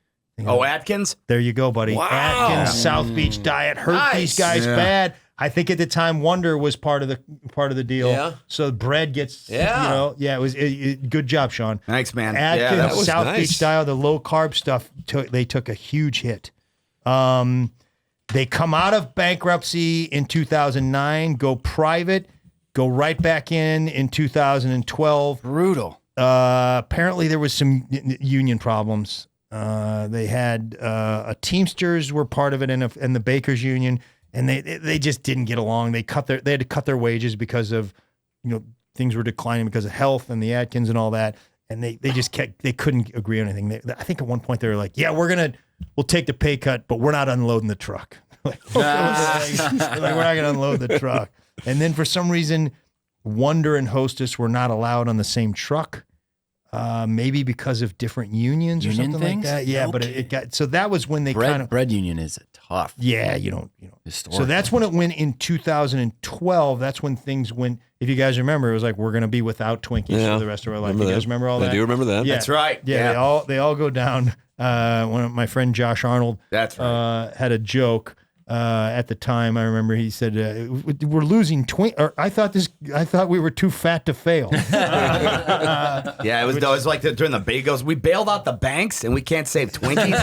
Oh, Atkins? There you go, buddy. Wow. Atkins South Beach diet hurt Nice. these guys bad. I think at the time Wonder was part of the deal. Yeah. So bread gets Yeah. it was good job, Sean. Thanks, man. Atkins that was South nice. Beach diet, the low carb stuff, they took a huge hit. They come out of bankruptcy in 2009, go private, go right back in 2012. Brutal. Apparently there was some union problems. They had a Teamsters were part of it and the Bakers Union, and they just didn't get along. They had to cut their wages because of things were declining because of health and the Atkins and all that, and they couldn't agree on anything. I think at one point they were like, yeah, we'll take the pay cut, but we're not unloading the truck. Like, we're not going to unload the truck. And then for some reason, Wonder and Hostess were not allowed on the same truck. Maybe because of different unions or Union something things? like that. Yeah, No but it got, so that was when they kind of, Bread union is tough. yeah, you don't. Historical. So that's when it went in 2012. That's when things went, if you guys remember, it was like, we're going to be without Twinkies Yeah. for the rest of our life. Remember You guys that. remember all that? I do remember that. Yeah. That's right. Yeah, they all go down. One of my friend Josh Arnold That's right. had a joke. at the time. I remember he said, "We're losing or I thought we were too fat to fail." Yeah, it was like during the bagels. We bailed out the banks and we can't save Twinkies.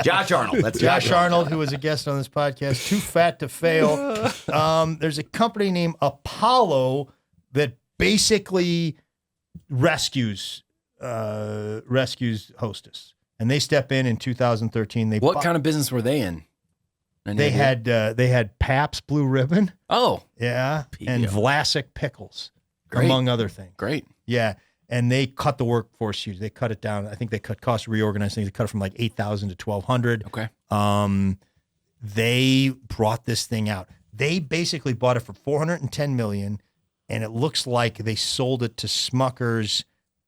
Josh Arnold. That's Josh Arnold, who was a guest on this podcast. Too fat to fail. There's a company named Apollo that basically rescues Hostess, and they step in 2013. What kind of business were they in? They had Pabst Blue Ribbon. Oh, yeah, and Vlasic pickles, Great. among other things. Great. Yeah, and they cut the workforce huge. They cut it down. I think they cut cost, reorganized things. They cut it from like 8,000 to 1,200. Okay. They brought this thing out. They basically bought it for $410 million, and it looks like they sold it to Smuckers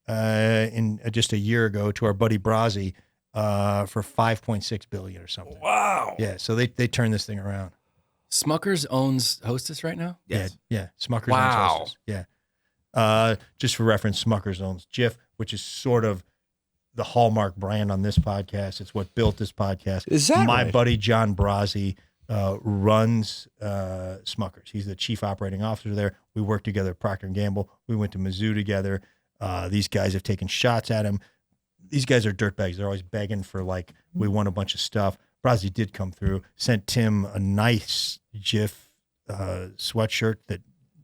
in just a year ago to our buddy Bargatze for $5.6 billion or something. Wow. Yeah, so they turned this thing around. Smuckers owns Hostess right now? Yes. Yeah. Smuckers Wow. owns Hostess. Yeah. Just for reference, Smuckers owns Jif, which is sort of the hallmark brand on this podcast. It's what built this podcast. Is that my right? buddy John Bargatze runs Smuckers. He's the chief operating officer there. We worked together at Procter & Gamble. We went to Mizzou together. These guys have taken shots at him. These guys are dirtbags. They're always begging for, like, we want a bunch of stuff. Bargatze did come through, sent Tim a nice Jif sweatshirt that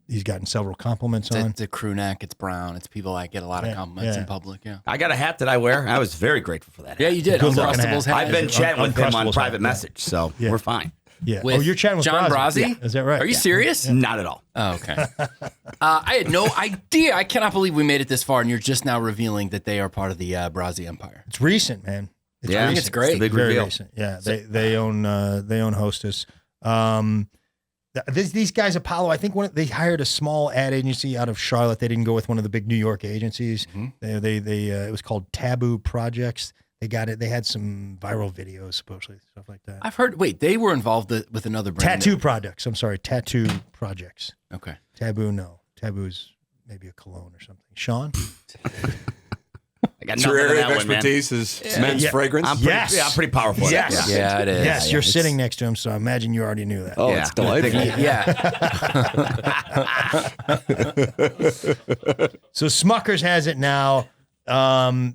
he's gotten several compliments on. It's a crew neck. It's brown. It's people that get a lot of compliments in public. Yeah. I got a hat that I wear. I was very grateful for that hat. Yeah, you did. Good looking Uncrustables hat. hat. I've been chatting with him on Uncrustables private hat, message, so Yeah. we're fine. Yeah. With You're chatting with John Bargatze. Bargatze? Yeah. Is that right? Are you serious? Not at all. Oh, okay. I had no idea. I cannot believe we made it this far, and you're just now revealing that they are part of the Bargatze empire. It's recent, man. It's Yeah, recent. it's great. It's a big Very reveal. recent. Yeah, they own Hostess. These guys, Apollo, I think they hired a small ad agency out of Charlotte. They didn't go with one of the big New York agencies. Mm-hmm. They it was called Taboo Projects. They got it. They had some viral videos, supposedly, stuff like that. I've heard. Wait, they were involved with another brand. Tattoo Projects. I'm sorry, Tattoo Projects. Okay. Taboo, no. Taboo's maybe a cologne or something. Sean? I got Your nothing on area that of one, man. expertise is men's Yeah. fragrance. I'm pretty, Yes. yeah, I'm pretty powerful. at it. Yes. Yeah. Yeah, it is. Yes, Yeah, you're it's- sitting next to him, so I imagine you already knew that. Oh, Yeah. it's delightful. Yeah. So Smuckers has it now.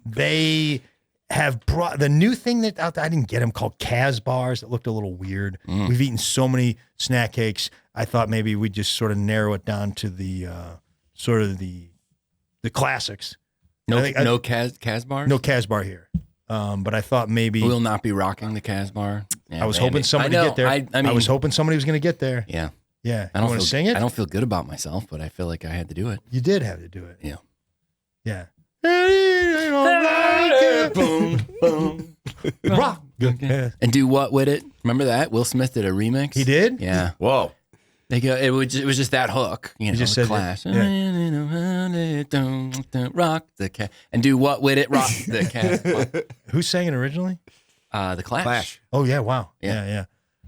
They have brought the new thing that out there, I didn't get them, called Kaz bars that looked a little weird. We've eaten so many snack cakes. I thought maybe we'd just sort of narrow it down to the sort of the classics. No, I think- no Kaz bars. No Kaz bar here. But I thought maybe We will not be rocking the Kaz bar. Yeah, I was maybe. hoping somebody I know, get there. I mean, I was hoping somebody was going to get there. Yeah. Yeah. I You don't want feel, to sing it? I don't feel good about myself, but I feel like I had to do it. You did have to do it. Yeah. Yeah. Boom, boom. Rock. And do what with it? Remember that? Will Smith did a remix. He did? Yeah. Whoa. They go. It was just that hook. You know, just said it. Clash. Yeah. Rock the cat. And do what with it? Rock the cat. Who sang it originally? The Clash. Clash. Oh yeah, wow, Yeah. yeah.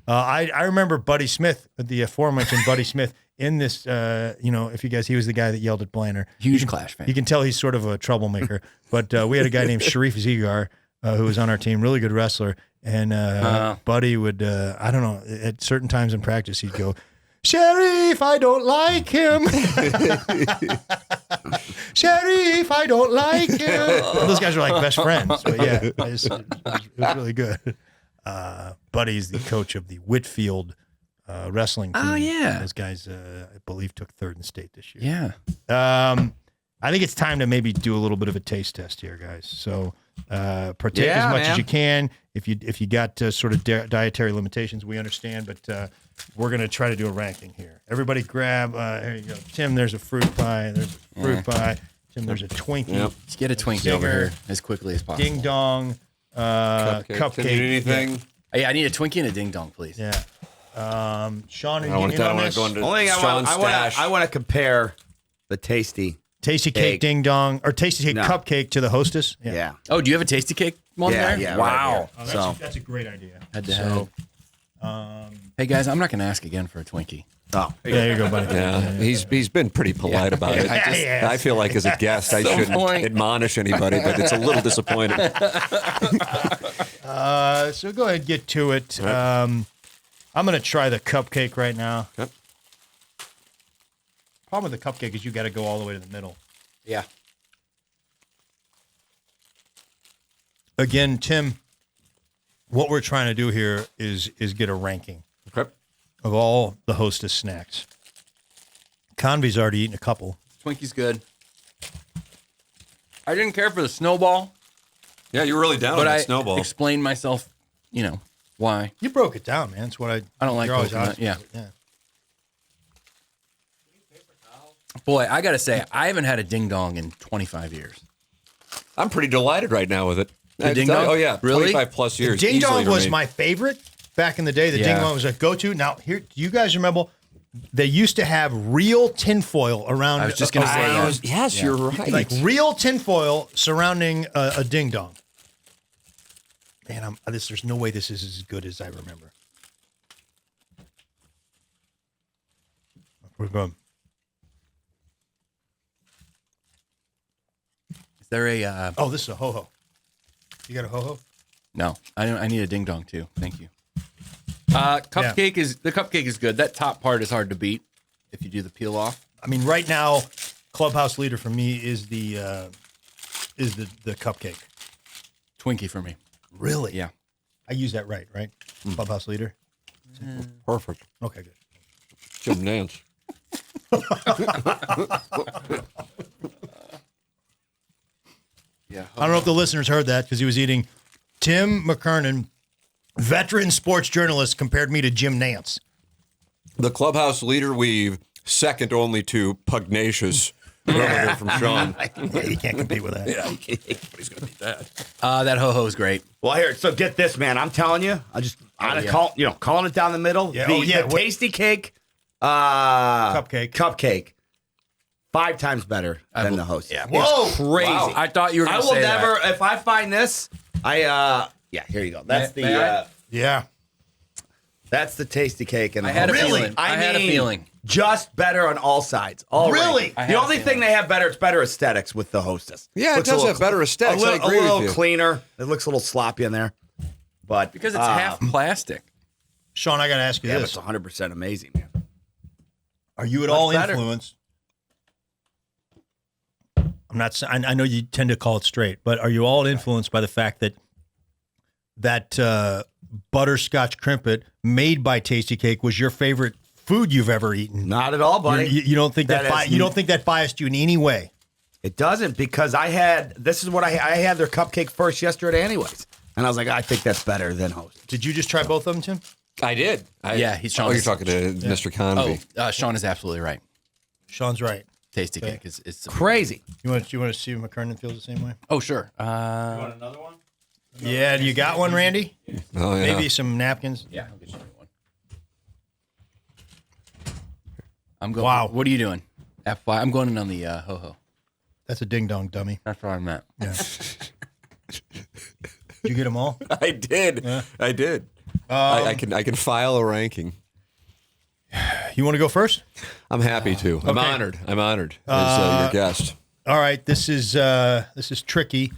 I remember Buddy Smith, the aforementioned Buddy Smith, in this. If you guys, he was the guy that yelled at Blanner. Huge Clash fan. You can tell he's sort of a troublemaker. But we had a guy named Sharif Zigar who was on our team, really good wrestler, and Buddy would, I don't know, at certain times in practice, he'd go, "Sheriff, I don't like him. Sheriff, I don't like him." And those guys were like best friends. But yeah, it was really good. Buddy's the coach of the Whitfield wrestling team. Oh, yeah. Those guys, I believe, took third in state this year. Yeah. I think it's time to maybe do a little bit of a taste test here, guys. So partake Yeah, as much man. as you can. If you got sort of dietary limitations, we understand, but we're going to try to do a ranking here. Everybody grab, here you go. Tim, there's a fruit pie. There's a fruit pie. Tim, there's a Twinkie. Yep. Just get a Twinkie Stinger. over here as quickly as possible. Ding dong. Cupcake. Can you do anything? Yeah, I need a Twinkie and a ding dong, please. Yeah. Sean, are I you don't want in on to this? go into Only thing Sean's stash. I want to compare the tasty. Tasty cake ding dong, or tasty cake No. cupcake to the Hostess? Yeah. Oh, do you have a tasty cake one Yeah, there? yeah, Wow. right here. So- that's a great idea. Head to So, Hey guys, I'm not going to ask again for a Twinkie. Oh, there you go, buddy. Yeah, he's been pretty polite about it. Yeah. I feel like as a guest, I shouldn't point. admonish anybody, but it's a little disappointing. So go ahead and get to it. Right. I'm going to try the cupcake right now. Yep. Problem with the cupcake is you got to go all the way to the middle. Yeah. Again, Tim, what we're trying to do here is get a ranking Okay. of all the Hostess snacks. Convey's already eaten a couple. Twinkie's good. I didn't care for the snowball, Yeah, you were really down on but that I snowball. explained myself, why. You broke it down, man. That's what I don't like you're always coconut, honest yeah. with it, Boy, I got to say, I haven't had a ding dong in 25 years. I'm pretty delighted right now with it. Ding dong? Oh, yeah. Really? 25 plus The years. Ding easily Dong was remain. my favorite back in the day. The Yeah. Ding Dong was a go-to. Now, here, do you guys remember? They used to have real tinfoil around. I was just gonna say that. Yes, you're right. Like real tinfoil surrounding a Ding Dong. Man, there's no way this is as good as I remember. We're going. Is there a... Oh, this is a ho-ho. You got a ho-ho? No, I need a ding dong too. Thank you. Cupcake is good. That top part is hard to beat if you do the peel off. I mean, right now, clubhouse leader for me is the cupcake. Twinkie for me. Really? Yeah. I use that right? Clubhouse leader. Perfect. Okay, good. Jim Nance. Yeah. I don't know if the listeners heard that because he was eating. Tim McKernan, veteran sports journalist, compared me to Jim Nance. The clubhouse leader weave, second only to pugnacious. Earlier from Sean. Yeah, you can't compete with that. Yeah, nobody's going to beat that. That ho-ho is great. Well, here, so get this, man. I'm telling you, yeah. calling it down the middle. Yeah, The tasty cake, cupcake, 5 times better than the Hostess. Yeah. Whoa, crazy! Wow. I thought you were I going to will say never. that. If I find this, yeah, here you go. That's May I? Yeah. That's the tasty cake, and I had a Hostess. feeling. I had a feeling. Just better on all sides. Really? The only thing they have better, it's better aesthetics with the Hostess. Yeah, it Looks a does little- have better aesthetics. A I little, agree a little with you. cleaner. It looks a little sloppy in there, but Because it's half plastic. Sean, I got to ask you yeah, but this. it's 100% amazing, man. Are you at all better. influenced? I'm not. I know you tend to call it straight, but are you all influenced by the fact that butterscotch crimpet made by Tasty Cake was your favorite food you've ever eaten? Not at all, buddy. You don't think That that is- you don't think that biased you in any way? It doesn't, because I had their cupcake first yesterday, anyways, and I was like, I think that's better than Hostess. Did you just try both of them, Tim? I did. Yeah, he's Sean. Oh, you're talking to Mr. Convey. Sean is absolutely right. Sean's right. Tasty cake is Crazy. You want to see if McKernan feels the same way? Oh, sure. Another one? Yeah. Do you got one, Randy? Oh, yeah. Maybe some napkins. Yeah, I'll get you one. I'm going. Wow. What are you doing? Apple pie. I'm going in on the ho-ho. That's a ding dong dummy. That's what I meant. Yeah. Did you get them all? I did. Yeah. I did. I can file a ranking. You want to go first? I'm happy to. I'm Okay. honored. I'm honored as your guest. All right. This is tricky.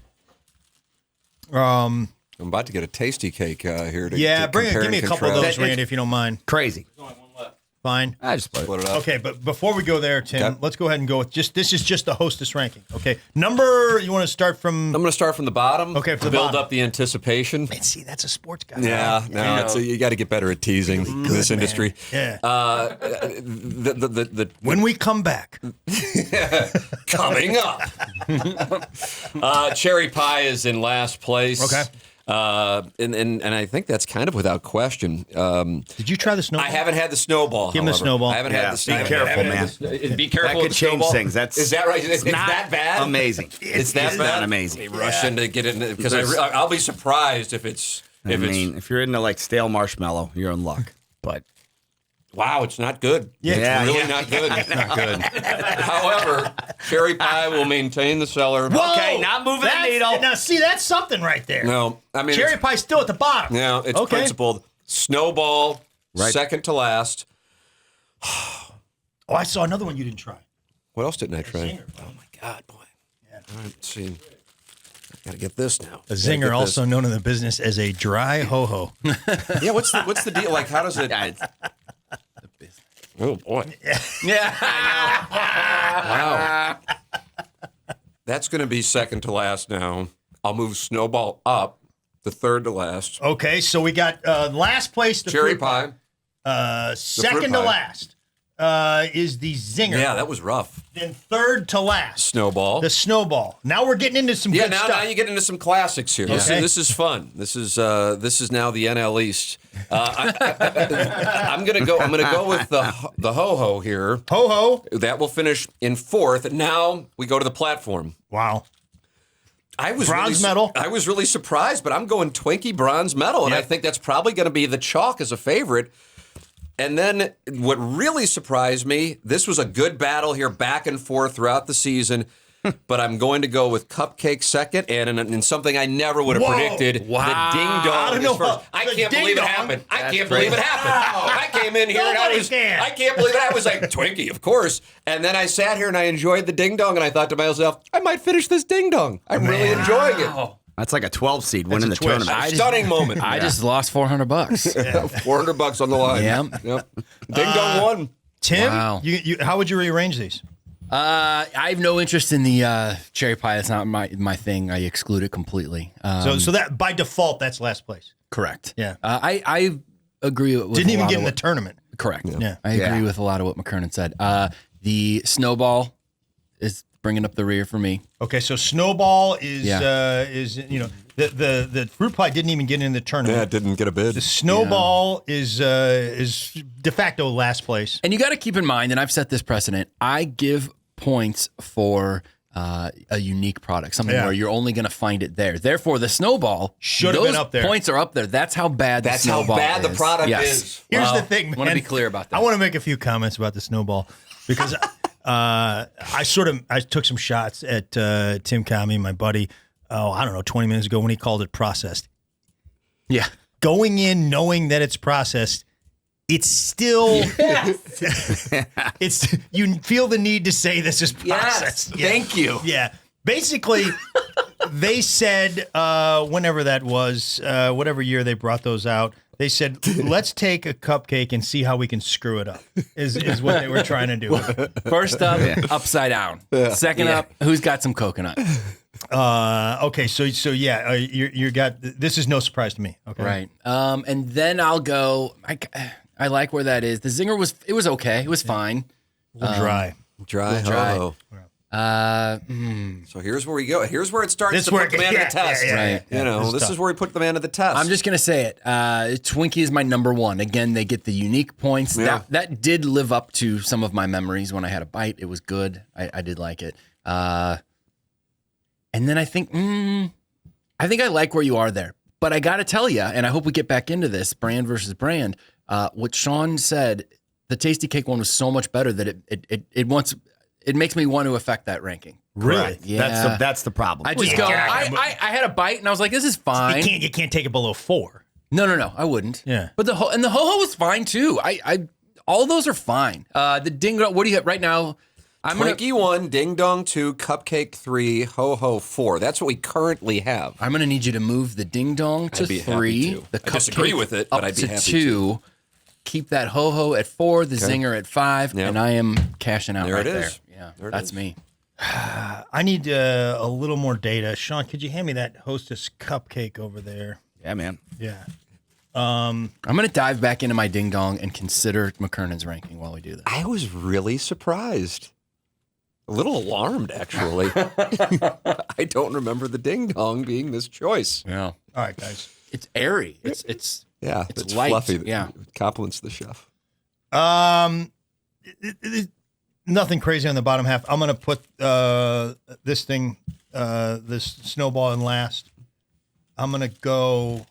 I'm about to get a tasty cake here. To Yeah, to give compare me a and couple of contrast. those, Randy, if you don't mind. Crazy. Fine. I just Split it up. Okay, but before we go there, Tim, Okay. let's go ahead and go with this is just the Hostess ranking. Okay. You want to start from I'm going to start from the bottom. Okay, from the build bottom. up the anticipation. Man, see, that's a sports guy. Yeah, no, know. you got to get better at teasing in this man. industry. Yeah. The When we come back. coming up, cherry pie is in last place. Okay. And I think that's kind of without question. Did you try the snowball? I haven't had the snowball. Give him the however. snowball. I haven't Yeah, had the be snowball. careful, man. Be careful. That with could the change snowball. things. That's Is that right? It's not that bad? amazing. It's that It's bad. not amazing. Let me rush in to get it because I'll be surprised if it's if you're into like stale marshmallow, you're in luck. But wow, it's not good. Yeah, it's really yeah. not good. Not good. However, cherry pie will maintain the cellar. Okay, not moving the needle. Now, see, that's something right there. No, I mean Cherry pie's still at the bottom. No, it's Okay. principled. Snowball, Right. second to last. Oh, I saw another one you didn't try. What else didn't I try? Singer. Oh my God, boy! All right, let's see. Gotta get this now. A zinger, also known in the business as a dry ho-ho. Yeah, what's the deal? Like, how does it? Oh boy! Yeah. Wow. That's going to be second to last now. I'll move Snowball up to third to last. Okay, so we got last place. The Cherry fruit pie. Second to last is the zinger. Yeah, that was rough. Then third to last. Snowball. The snowball. Now we're getting into some good now stuff. you get into some classics here. Okay. This is fun. This is now the NL East. I'm gonna go with the ho ho here. Ho ho. That will finish in fourth. Now we go to the platform. Wow. I was Bronze medal. I was really surprised, but I'm going Twinkie bronze medal, and I think that's probably going to be the chalk as a favorite. And then what really surprised me, this was a good battle here, back and forth throughout the season. But I'm going to go with Cupcake second, and in something I never would have predicted, Wow. the Ding Dong is first. I can't believe it happened. I can't believe it happened. I came in here and I can't believe it. I was like, Twinkie, of course. And then I sat here and I enjoyed the Ding Dong, and I thought to myself, I might finish this Ding Dong. I'm really enjoying it. That's like a 12 seed winning the tournament. Stunning moment. I just lost $400. $400 on the line. Yep. Ding Dong won. Tim, Wow. you how would you rearrange these? I have no interest in the cherry pie. That's not my thing. I exclude it completely. So that by default, that's last place. Correct. Yeah. I agree with Didn't a even lot get of in the what- tournament. Correct. Yeah. I agree with a lot of what McKernan said. The snowball is bringing up the rear for me. Okay, so snowball is the fruit pie didn't even get in the tournament. Yeah, it didn't get a bid. The snowball is de facto last place. And you got to keep in mind, and I've set this precedent, I give points for a unique product, something where you're only going to find it there. Therefore, the snowball should have been up there. Points are up there. That's how bad the snowball is. the product is. Here's the thing, man. I want to be clear about that. I want to make a few comments about the snowball because I took some shots at Tim Kami, my buddy, I don't know, 20 minutes ago when he called it processed. Yeah. Going in knowing that it's processed, it's still it's you feel the need to say this is processed. Yes, thank you. Yeah. Basically, they said whenever that was, whatever year they brought those out, they said, let's take a cupcake and see how we can screw it up, is what they were trying to do. First up, upside down. Second up, who's got some coconut? Okay, so you got, this is no surprise to me. Okay. Right. And then I'll go, I like where that is. The zinger was okay. It was fine. A little dry. Dry. Dry. So here's where we go. Here's where it starts to put the man to the test. Right. This is where we put the man to the test. I'm just going to say it. Twinkie is my number one. Again, they get the unique points. Yeah. That did live up to some of my memories when I had a bite. It was good. I did like it. And then I think I like where you are there. But I got to tell you, and I hope we get back into this, brand versus brand, what Sean said, the Tasty Cake one was so much better that it makes me want to affect that ranking. Really? Yeah. That's the problem. I just I had a bite and I was like, this is fine. You can't take it below 4. No, I wouldn't. Yeah. But the ho-ho was fine too. All those are fine. The ding dong, what do you have right now? Twinkie 1, Ding Dong 2, Cupcake 3, Ho Ho 4. That's what we currently have. I'm going to need you to move the ding dong to I'd be 3. happy to. The I disagree with it, up but I'd be to happy 2. Keep that ho-ho at 4, the zinger at 5, Yep. and I am cashing out There right it there. is. Yeah, There it that's is. me. I need a little more data. Sean, could you hand me that Hostess cupcake over there? Yeah, man. Yeah. I'm going to dive back into my ding dong and consider McKernan's ranking while we do this. I was really surprised. A little alarmed, actually. I don't remember the Ding Dong being this choice. Yeah. All right, guys. It's airy. It's Yeah, It's it's light, fluffy. yeah. It compliments the chef. Nothing crazy on the bottom half. I'm going to put this snowball in last. I'm going to go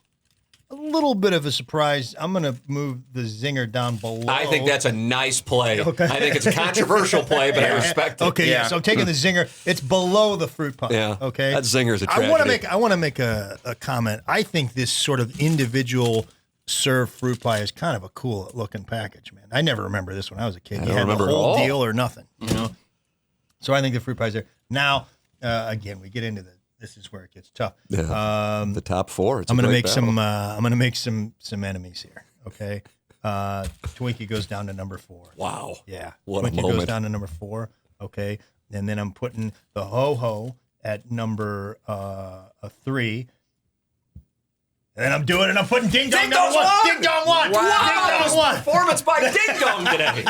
a little bit of a surprise. I'm going to move the zinger down below. I think that's a nice play. Okay. I think it's a controversial play, but I respect it. Okay, yeah. So I'm taking the zinger. It's below the fruit punch. Yeah. Okay. That zinger's a I tragedy. want to make a comment. I think this sort of individual served fruit pie is kind of a cool looking package, man. I never remember this when I was a kid. You don't had the remember at whole all. deal or nothing, you know. So I think the fruit pie's there. Now, again, we get into this is where it gets tough. Yeah. The top four. It's I'm a gonna great make battle. I'm gonna make some enemies here. Okay. Twinkie goes down to number 4. Wow. Yeah. What a Twinkie goes moment. down to number 4. Okay. And then I'm putting the ho-ho at number 3. And then I'm doing it. I'm putting Ding Dong Ding number Dong's 1. one! Ding Dong 1. Wow. Ding Dong 1. Performance by Ding Dong today.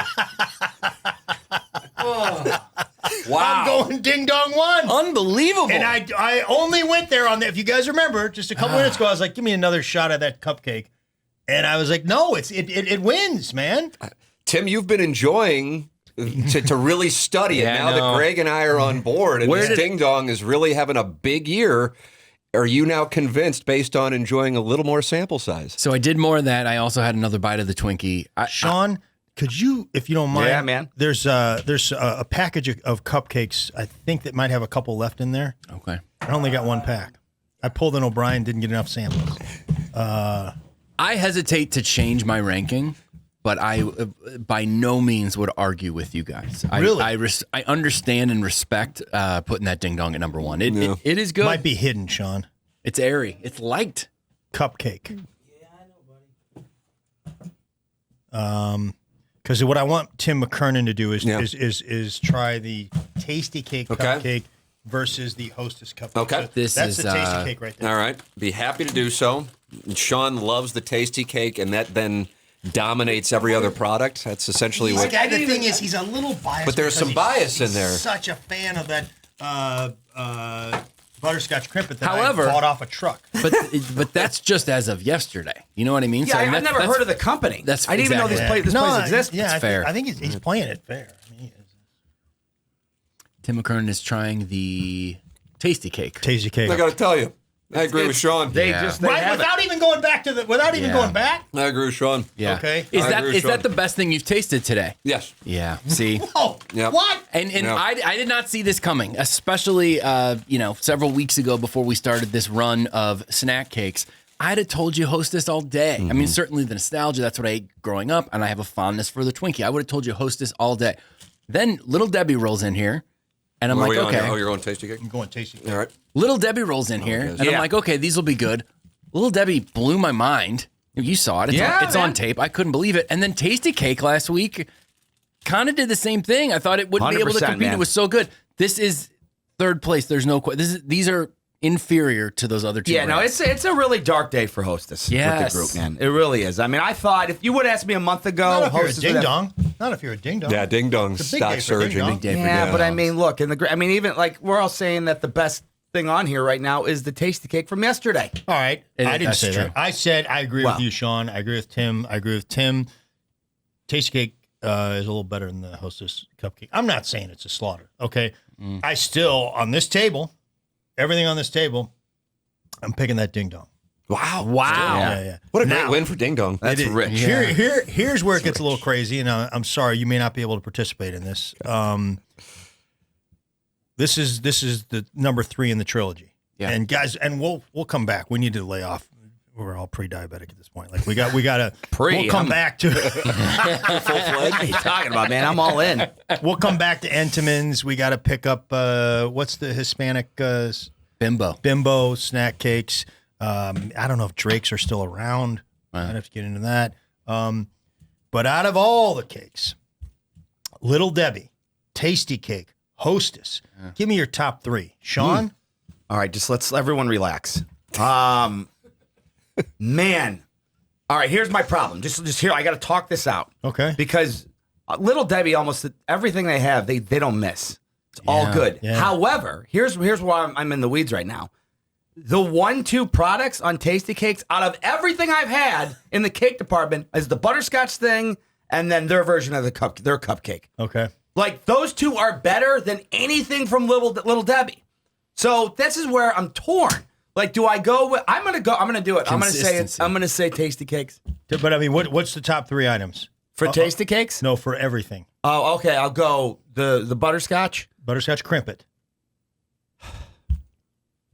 Wow. I'm going Ding Dong 1. Unbelievable. And I only went there on that. If you guys remember, just a couple minutes ago, I was like, give me another shot of that cupcake. And I was like, no, it wins, man. Tim, you've been enjoying to really study it. Yeah, Now I know. that Greg and I are on board and Where this did- Ding Dong is really having a big year, are you now convinced based on enjoying a little more sample size? So I did more of that. I also had another bite of the Twinkie. Sean, could you, if you don't mind? Yeah, man. There's a package of cupcakes. I think that might have a couple left in there. Okay. I only got 1 pack. I pulled an O'Brien, didn't get enough samples. I hesitate to change my ranking, but I by no means would argue with you guys. Really? I understand and respect putting that Ding Dong at number 1. It is good. Might be hidden, Sean. It's airy. It's light. Cupcake. Because what I want Tim McKernan to do is try the Tasty Cake Okay. cupcake versus the Hostess cupcake. Okay. So This that's is, the Tasty Cake right there. All right. Be happy to do so. Sean loves the Tasty Cake, and that then dominates every other product. That's essentially This what. guy, the thing is, he's a little biased. But there's because some bias in he's there. Such a fan of that butterscotch crimpet that However- I bought off a truck. But that's just as of yesterday. You know what I mean? Yeah, and I've never heard of the company. that's I didn't even know this exactly- place exists. Yeah, fair. I think he's playing it fair. I mean, Tim McKernan is trying the Tasty Cake. Tasty Cake. I got to tell you, I agree with Sean. They Yeah. just they Right, have it. without even going back to the, without even Yeah. going back. I agree with Sean. Yeah. Okay. Is I that agree with is that Sean. the best thing you've tasted today? Yes. Yeah. See. Oh, Yep. what? And Yeah. I did not see this coming, especially several weeks ago before we started this run of snack cakes. I'd have told you Hostess all day. I mean, certainly the nostalgia, that's what I ate growing up, and I have a fondness for the Twinkie. I would have told you Hostess all day. Then Little Debbie rolls in here, and I'm Where like, are we on? okay. Oh, you're going Tasty Cake? I'm going Tasty Cake. All right. Little Debbie rolls in here, and I'm Yeah. like, okay, these will be good. Little Debbie blew my mind. You saw it. It's, Yeah, it's on man. tape. I couldn't believe it. And then Tasty Cake last week kind of did the same thing. I thought it wouldn't be able to 100%, compete. man. It was so good. This is third place. There's no question. These are inferior to those other two. Yeah, no, brands. it's a really dark day for Hostess Yes. with the group, man. It really is. I mean, I thought if you would ask me a month ago, Not if you're a Hostess ding would have- dong. Not if you're a ding dong. Yeah, Ding Dong It's a big stock day for Ding surging. Dong. Big day for Yeah, Ding but I Dongs. mean, look, even like we're all saying that the best thing on here right now is the Tasty Cake from yesterday. All right. And I didn't that's say true. that. I said I agree Well. with you, Sean. I agree with Tim. I agree with Tim. Tasty Cake is a little better than the Hostess cupcake. I'm not saying it's a slaughter. Okay. I still, on this table, everything on this table, I'm picking that ding dong. Wow. Wow. Yeah. What a great Now- win for Ding Dong. That's It is- rich. Yeah. Here's where it gets a little crazy, and I'm sorry you may not be able to participate in this. This is the number 3 in the trilogy. Yeah. And guys, and we'll come back. We need to lay off. We're all pre-diabetic at this point. Like we got to We'll come back to. What are you talking about, man? I'm all in. We'll come back to Entenmann's. We got to pick up what's the Hispanic Bimbo. snack cakes. I don't know if Drake's are still around. Wow. I'd have to get into that. But out of all the cakes, Little Debbie, Tasty Cake, Hostess. Give me your top 3. Sean? All right, just let's everyone relax. Man. All right, here's my problem. Just here, I got to talk this out. Okay. Because Little Debbie, almost everything they have, they don't miss. It's all good. yeah. However, here's why I'm in the weeds right now. The 1-2 products on Tasty Cakes out of everything I've had in the cake department is the butterscotch thing and then their version of their cupcake. Okay. Like those two are better than anything from Little Debbie. So this is where I'm torn. Like, do I go with? I'm gonna do it. I'm gonna say Tasty Cakes But I mean, what's the top 3 items? for Tasty Cakes. No, for everything. Oh, okay. I'll go the butterscotch. Butterscotch crimpet.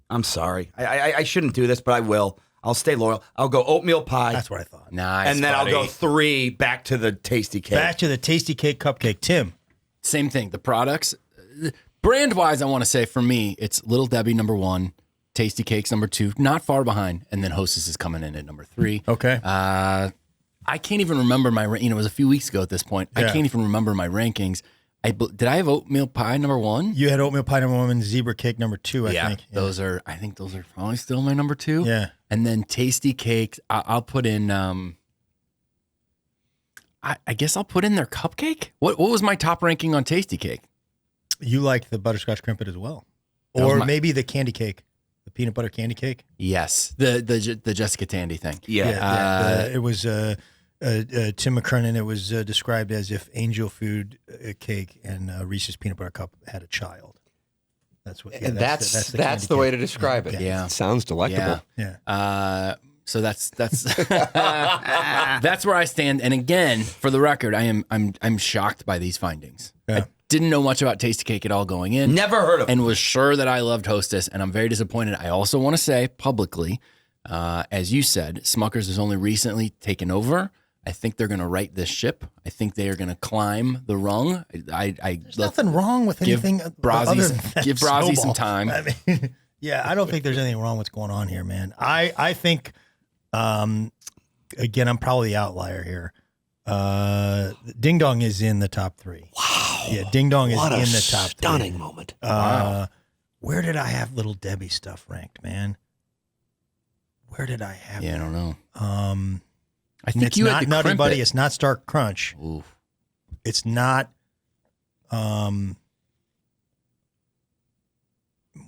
I'm sorry. I shouldn't do this, but I will. I'll stay loyal. I'll go oatmeal pie. That's what I thought. Nice. and then buddy. I'll go 3 back to the Tasty Cake. Back to the Tasty Cake cupcake. Tim. Same thing. The products, brand wise, I want to say for me, it's Little Debbie number 1, Tasty Cake's number 2, not far behind, and then Hostess is coming in at number 3. Okay. I can't even remember it was a few weeks ago at this point. I can't even remember my rankings. Did I have oatmeal pie number 1? You had oatmeal pie number 1 and zebra cake number 2, I think. Yeah. I think those are probably still my number 2. Yeah. And then Tasty Cakes, I'll put in, I guess I'll put in their cupcake. What was my top ranking on Tasty Cake? You like the butterscotch crimpet as well. Or maybe the candy cake, the peanut butter candy cake. Yes. The Jessica Tandy thing. Yeah. It was Tim McKernan. It was described as if Angel Food cake and Reese's peanut butter cup had a child. That's what. Yeah, that's the the way to describe it. Yeah. It sounds delectable. Yeah. So that's that's where I stand. And again, for the record, I'm shocked by these findings. Yeah. I didn't know much about Tasty Cake at all going in. Never heard of it. And was sure that I loved Hostess, and I'm very disappointed. I also want to say publicly, as you said, Smucker's has only recently taken over. I think they're going to right this ship. I think they are going to climb the rung. There's nothing wrong with anything. Give Brazzi some time. I mean, yeah, I don't think there's anything wrong with what's going on here, man. I think, again, I'm probably the outlier here. Ding Dong is in the top 3. Wow. Yeah, Ding Dong is in the top 3. Stunning moment. Where did I have Little Debbie stuff ranked, man? Where did I have Yeah, I don't know. I think it's you not had the Nutty crimpet. Buddy. It's not Stark Crunch. Ooh. It's not.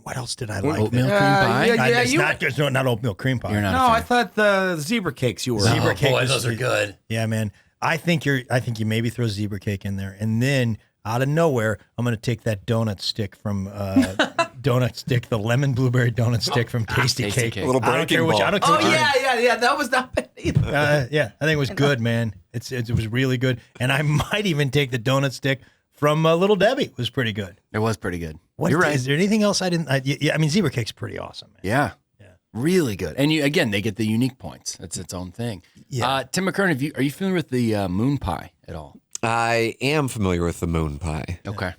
What else did I like? Oatmeal cream pie. It's not oatmeal cream pie. You're not. No, a fan. I thought the zebra cakes you were. Zebra cake boy, was- those are good. Yeah, man. I think you maybe throw zebra cake in there, and then out of nowhere, I'm going to take that donut stick from the lemon blueberry donut stick from Tasty Tasty Cake. Cake. A little I don't care breaking which. ball. I don't care Oh which yeah. That was not bad either. yeah, I think it was good, man. It was really good, and I might even take the donut stick from Little Debbie. It was pretty good. It was pretty good. What, You're right. Is there anything else I didn't? I mean, zebra cake's pretty awesome, man. Yeah. Really good. And they get the unique points. That's its own thing. Yeah. Tim McKernan, are you familiar with the moon pie at all? I am familiar with the moon pie. Okay.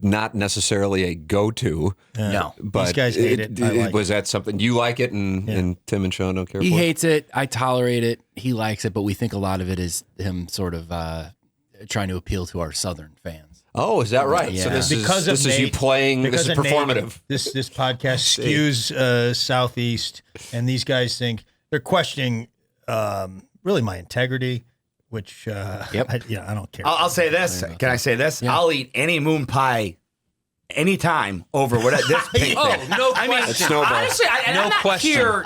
Not necessarily a go-to, No. but These guys hate it. I like was that something you like it, and Tim and Sean don't care He for? hates it. I tolerate it. He likes it, but we think a lot of it is him sort of trying to appeal to our Southern fans. Oh, is that right? Yeah. So this Because is of you Nate- playing. This because is of Nate, performative. This podcast skews southeast, and these guys think they're questioning really my integrity, which I don't care. I'll say this. Can I say this? Yeah. I'll eat any moon pie anytime over what this pink Oh, thing. no I mean, question. Snowball. honestly, I'm No not question. here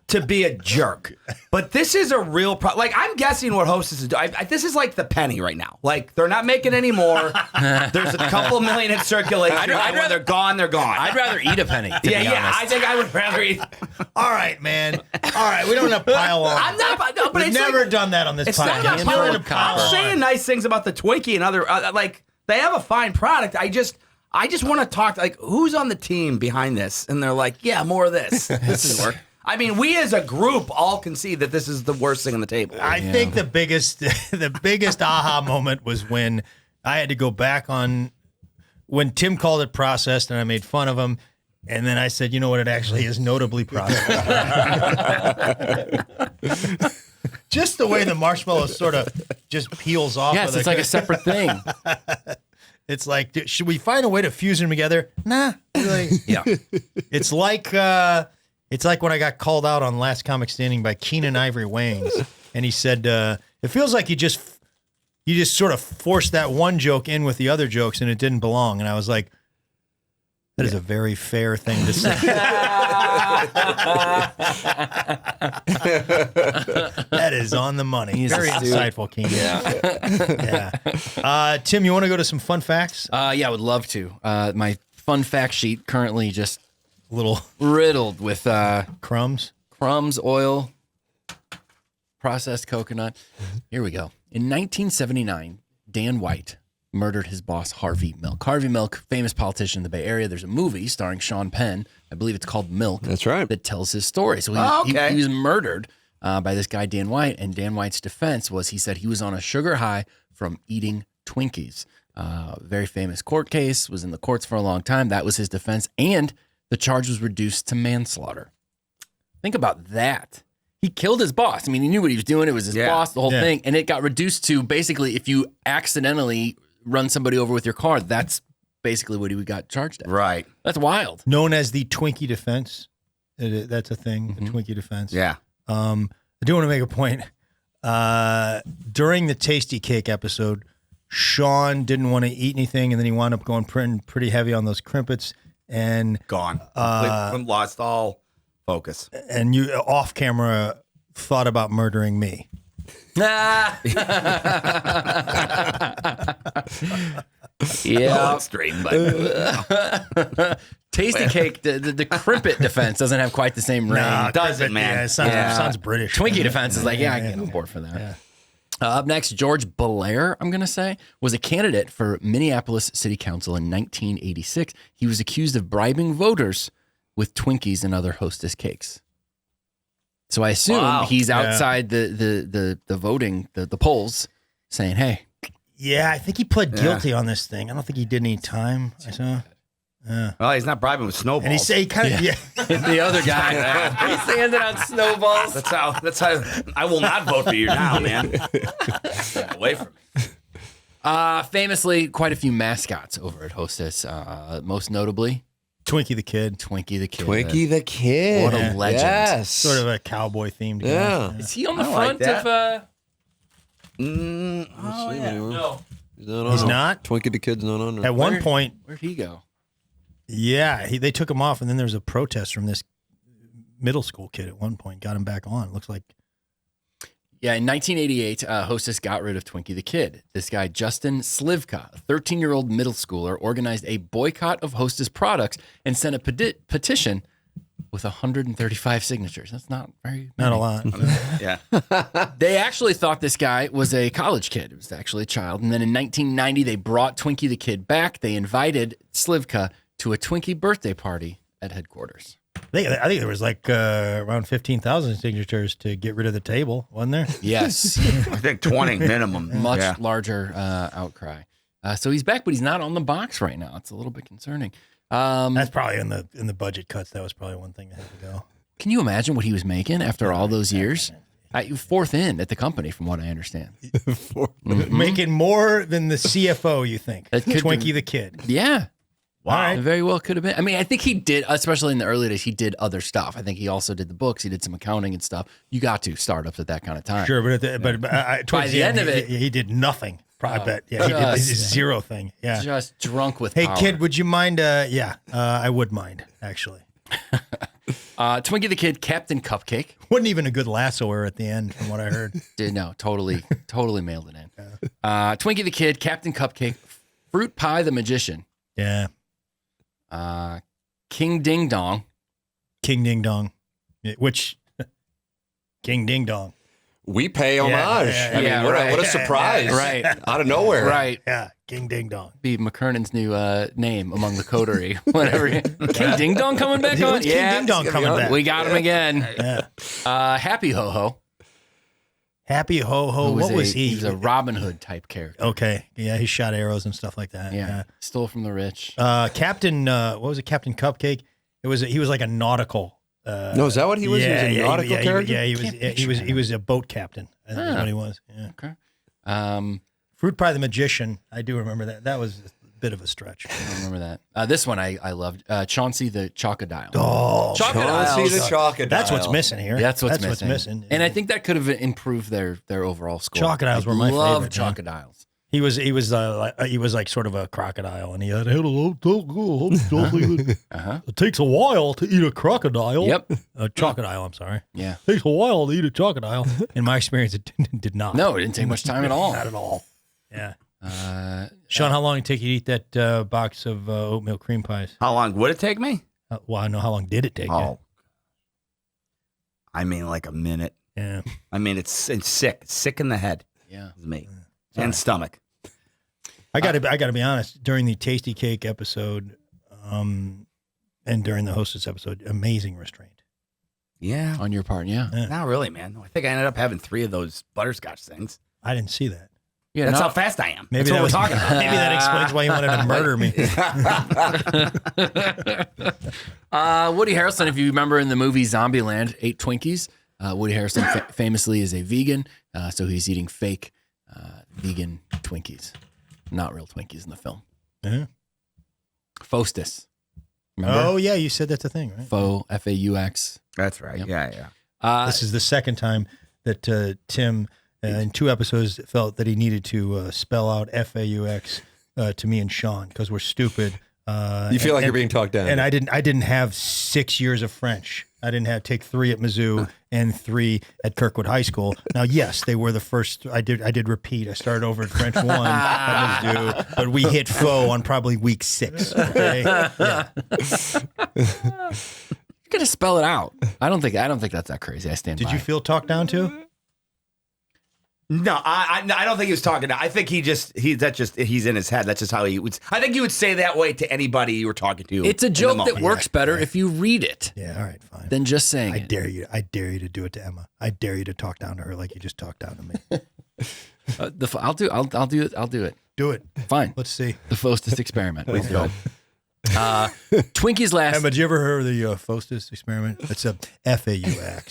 to be a jerk, but this is a real problem. Like, I'm guessing what Hostess is doing. This is like the penny right now. Like, they're not making any more. There's a couple million in circulation. I'd and when rather- they're gone, they're gone. I'd rather eat a penny. To be yeah. honest. I think I would rather eat. All right, man. All right, we don't have to pile on. I'm not. No, but We've it's never like, done that on this it's not about podcast. piling We're on. gonna pile I'm on. saying nice things about the Twinkie and other like they have a fine product. I just want to talk like who's on the team behind this, and they're like, yeah, more of this. This is work. I mean, we as a group all can see that this is the worst thing on the table. I think the biggest aha moment was when I had to go back on when Tim called it processed and I made fun of him, and then I said, you know what, it actually is notably processed. Just the way the marshmallow sort of just peels off. Yes, of it's like a separate thing. It's like, should we find a way to fuse them together? Nah, really. Yeah. It's like when I got called out on Last Comic Standing by Keenan Ivory Wayans, and he said, "It feels like you just sort of forced that one joke in with the other jokes, and it didn't belong." And I was like, "That is a very fair thing to say." That is on the money. He's Very astute. insightful, Keenan. Yeah. Tim, you want to go to some fun facts? Yeah, I would love to. My fun fact sheet currently just Little riddled with crumbs. crumbs, oil, processed coconut. Here we go. In 1979, Dan White murdered his boss, Harvey Milk. Harvey Milk, famous politician in the Bay Area. There's a movie starring Sean Penn. I believe it's called Milk. That's right. That tells his story. So he was murdered by this guy, Dan White. And Dan White's defense was he said he was on a sugar high from eating Twinkies. Very famous court case, was in the courts for a long time. That was his defense. And the charge was reduced to manslaughter. Think about that. He killed his boss. I mean, he knew what he was doing. It was his boss, the whole thing. And it got reduced to basically if you accidentally run somebody over with your car, that's basically what he got charged at. Right. That's wild. Known as the Twinkie defense. That's a thing, the Twinkie defense. Yeah. I do want to make a point. During the Tasty Cake episode, Sean didn't want to eat anything, and then he wound up going pretty heavy on those crimpets. And Gone. Lost all focus. And you, off camera, thought about murdering me. Yeah. Straight, but Tasty Cake, the crimpet defense doesn't have quite the same ring. Nah, doesn't, man. Yeah, it sounds British. Twinkie defense is like, I get on board for that. Yeah. Up next, George Belair, I'm going to say, was a candidate for Minneapolis City Council in 1986. He was accused of bribing voters with Twinkies and other Hostess cakes. So I assume he's outside the voting, the polls, saying, hey. Yeah, I think he pled guilty on this thing. I don't think he did any time. I saw. Well, he's not bribing with snowballs. And he kind of the other guy, he's handing out snowballs. That's how I will not vote for you now, man. Get away from me. Famously, quite a few mascots over at Hostess. Most notably, Twinkie the Kid. Twinkie the Kid. Twinkie the Kid. What a legend. Yes. Sort of a cowboy themed guy. Yeah. Is he on the I front like that. of? No. He's not? Twinkie the Kid's not on there. At one point, Where'd he go? yeah, they took him off, and then there was a protest from this middle school kid at one point. Got him back on. It looks like. Yeah, in 1988, Hostess got rid of Twinkie the Kid. This guy, Justin Slivka, a 13-year-old middle schooler, organized a boycott of Hostess products and sent a petition with 135 signatures. That's not very many. Not a lot. Yeah. They actually thought this guy was a college kid. It was actually a child. And then in 1990, they brought Twinkie the Kid back. They invited Slivka to a Twinkie birthday party at headquarters. I think there was like around 15,000 signatures to get rid of the table, wasn't there? Yes. I think 20 minimum. Much larger outcry. So he's back, but he's not on the box right now. It's a little bit concerning. That's probably in the budget cuts. That was probably one thing that had to go. Can you imagine what he was making after all those years? Fourth in at the the company, from what I understand. Making more than the CFO, you think? That could Twinkie be- the Kid. Yeah. Wow. It very well could have been. I mean, I think he did, especially in the early days, he did other stuff. I think he also did the books. He did some accounting and stuff. You got to startups at that kind of time. Sure, but towards the end of it- he did nothing. I bet. Yeah, he did zero thing. Yeah. Just drunk with Hey, power. kid, would you mind? I would mind, actually. Twinkie the Kid, Captain Cupcake. Wasn't even a good lassoer at the end, from what I heard. No, totally mailed it in. Twinkie the Kid, Captain Cupcake, Fruit Pie the Magician, Yeah. King Ding Dong. King Ding Dong. Which, King Ding Dong. We pay homage. I mean, what a surprise. Right. Out of nowhere. Right. Yeah, King Ding Dong. Be McKernan's new name among the coterie. Whatever. King Ding Dong coming back on? When's King Ding Dong coming back? We got him again. Yeah. Happy Ho Ho. Happy Ho Ho. What was he? He was a Robin Hood type character. Okay. Yeah, he shot arrows and stuff like that. Yeah. Stole from the rich. Captain, what was it? Captain Cupcake. He was like a nautical. No, is that what he was? Yeah, he was a nautical character? He was a boat captain. I think that's what he was. Yeah. Okay. Fruit Pie the Magician. I do remember that. That was a bit of a stretch. I don't remember that. This one I loved. Chauncey the Chocodile. Oh, Chauncey the Chocodile. that's what's missing here. That's what's missing. And I think that could have improved their overall score. Crocodiles were my favorite. Love man. crocodiles. He was like sort of a crocodile, and he had it takes a while to eat a crocodile. Yep. A crocodile. I'm sorry. Yeah. Takes a while to eat a crocodile. In my experience, it did not. No, it didn't take much time at all. Not at all. Yeah. Sean, how long did it take you to eat that box of oatmeal cream pies? How long would it take me? Well, I know how long did it take you? I mean, like a minute. Yeah. I mean, it's sick. It's sick in the head. Yeah. It's me. And stomach. I got to be honest. During the Tasty Cake episode, and during the Hostess episode, amazing restraint. Yeah. On your part, yeah. Not really, man. I think I ended up having 3 of those butterscotch things. I didn't see that. Yeah, That's how fast I am. Maybe That's what that we're talking about. Maybe that explains why you wanted to murder me. Woody Harrelson, if you remember in the movie Zombieland, ate Twinkies. Woody Harrelson famously is a vegan, so he's eating fake vegan Twinkies, not real Twinkies in the film. Uh-huh. Hostess. Remember? Oh, yeah, you said that's a thing, right? Faux, F-A-U-X. That's right. Yep. Yeah. This is the second time that Tim, in 2 episodes, felt that he needed to spell out F-A-U-X to me and Sean because we're stupid. You feel like you're being talked down. And I didn't have 6 years of French. I didn't take 3 at Mizzou and 3 at Kirkwood High School. Now, yes, they were the first. I did repeat. I started over at French 1 at Mizzou, but we hit faux on probably week 6. Okay, yeah. You gotta spell it out. I don't think that's that crazy. I stand by. Did you feel talked down to? No, I don't think he was talking. I think he's in his head. That's just how he would. I think you would say that way to anybody you were talking to. It's a joke that works better if you read it Yeah, all right, fine. than just saying I it. dare you. I dare you to do it to Emma. I dare you to talk down to her like you just talked down to me. I'll do it. I'll do it. Do it. Fine. Let's see. The Hostess experiment. Let's do it. Twinkies last. Emma, did you ever heard of the Hostess experiment? It's a F-A-U-X.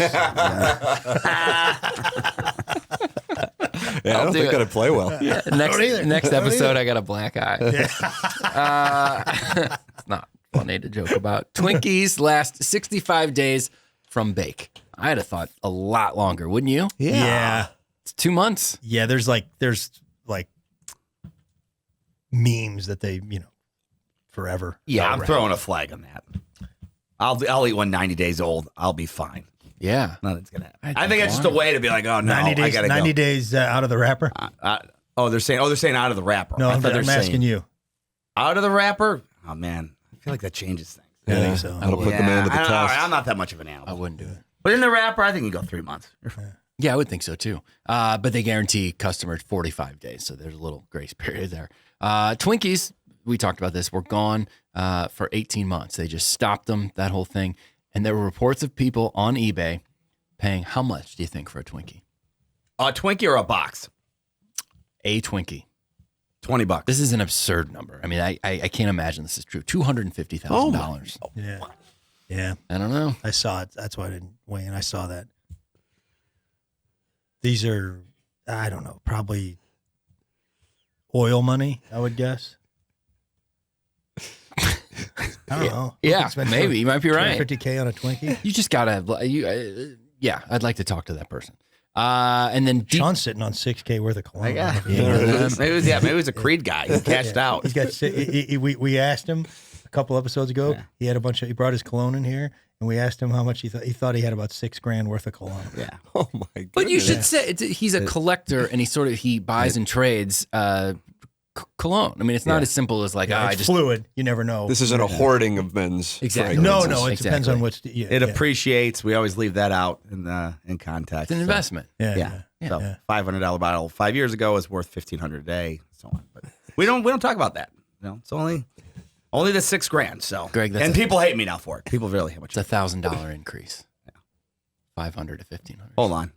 Yeah, I don't think that'd play well. Yeah, next episode, I got a black eye. It's not funny to joke about. Twinkies last 65 days from bake. I'd have thought a lot longer, wouldn't you? Yeah. It's 2 months. Yeah, there's like memes that they, forever. Yeah, I'm throwing a flag on that. I'll eat one 90 days old. I'll be fine. Yeah. Nothing's gonna happen. I think it's just a way to be like, oh no, 90 days, I gotta 90 go. days out of the wrapper? They're saying out of the wrapper. No, I thought but they I'm were asking saying you. out of the wrapper. Oh man, I feel like that changes things. I think so. That'll put the man to the I don't know, test. I'm not that much of an I animal. wouldn't do it. But in the wrapper, I think you go 3 months. Yeah, I would think so too. But they guarantee customers 45 days, so there's a little grace period there. Twinkies, we talked about this, were gone for 18 months. They just stopped them, that whole thing. And there were reports of people on eBay paying how much, do you think, for a Twinkie? A Twinkie or a box? A Twinkie. $20. This is an absurd number. I mean, I can't imagine this is true. $250,000. Yeah. Yeah. I don't know. I saw it. That's why I didn't weigh in. I saw that. These are, I don't know, probably oil money, I would guess. I don't know. Yeah, maybe. You might be right. $50K on a Twinkie. You just got to, yeah, I'd like to talk to that person. And then Sean's sitting on $6K worth of cologne. Maybe it was a Creed guy. He cashed out. He's got. We asked him a couple episodes ago. Yeah. He had a bunch of. He brought his cologne in here, and we asked him how much he thought. He thought he had about $6,000 worth of cologne. Yeah. Oh my goodness. But you should say he's a collector, and he buys and trades cologne. I mean, it's not as simple as like It's fluid. You never know. This isn't a hoarding of men's Exactly. fragrances. No. It depends on what's. Yeah, It appreciates. We always leave that out in context. It's an investment. Yeah. So $500 bottle 5 years ago is worth $1,500 a day, so on. But we don't talk about that. It's only the $6,000. So Greg, and people hate me now for it. People really hate me. It's $1,000 increase. $500 to $1,500. Hold on.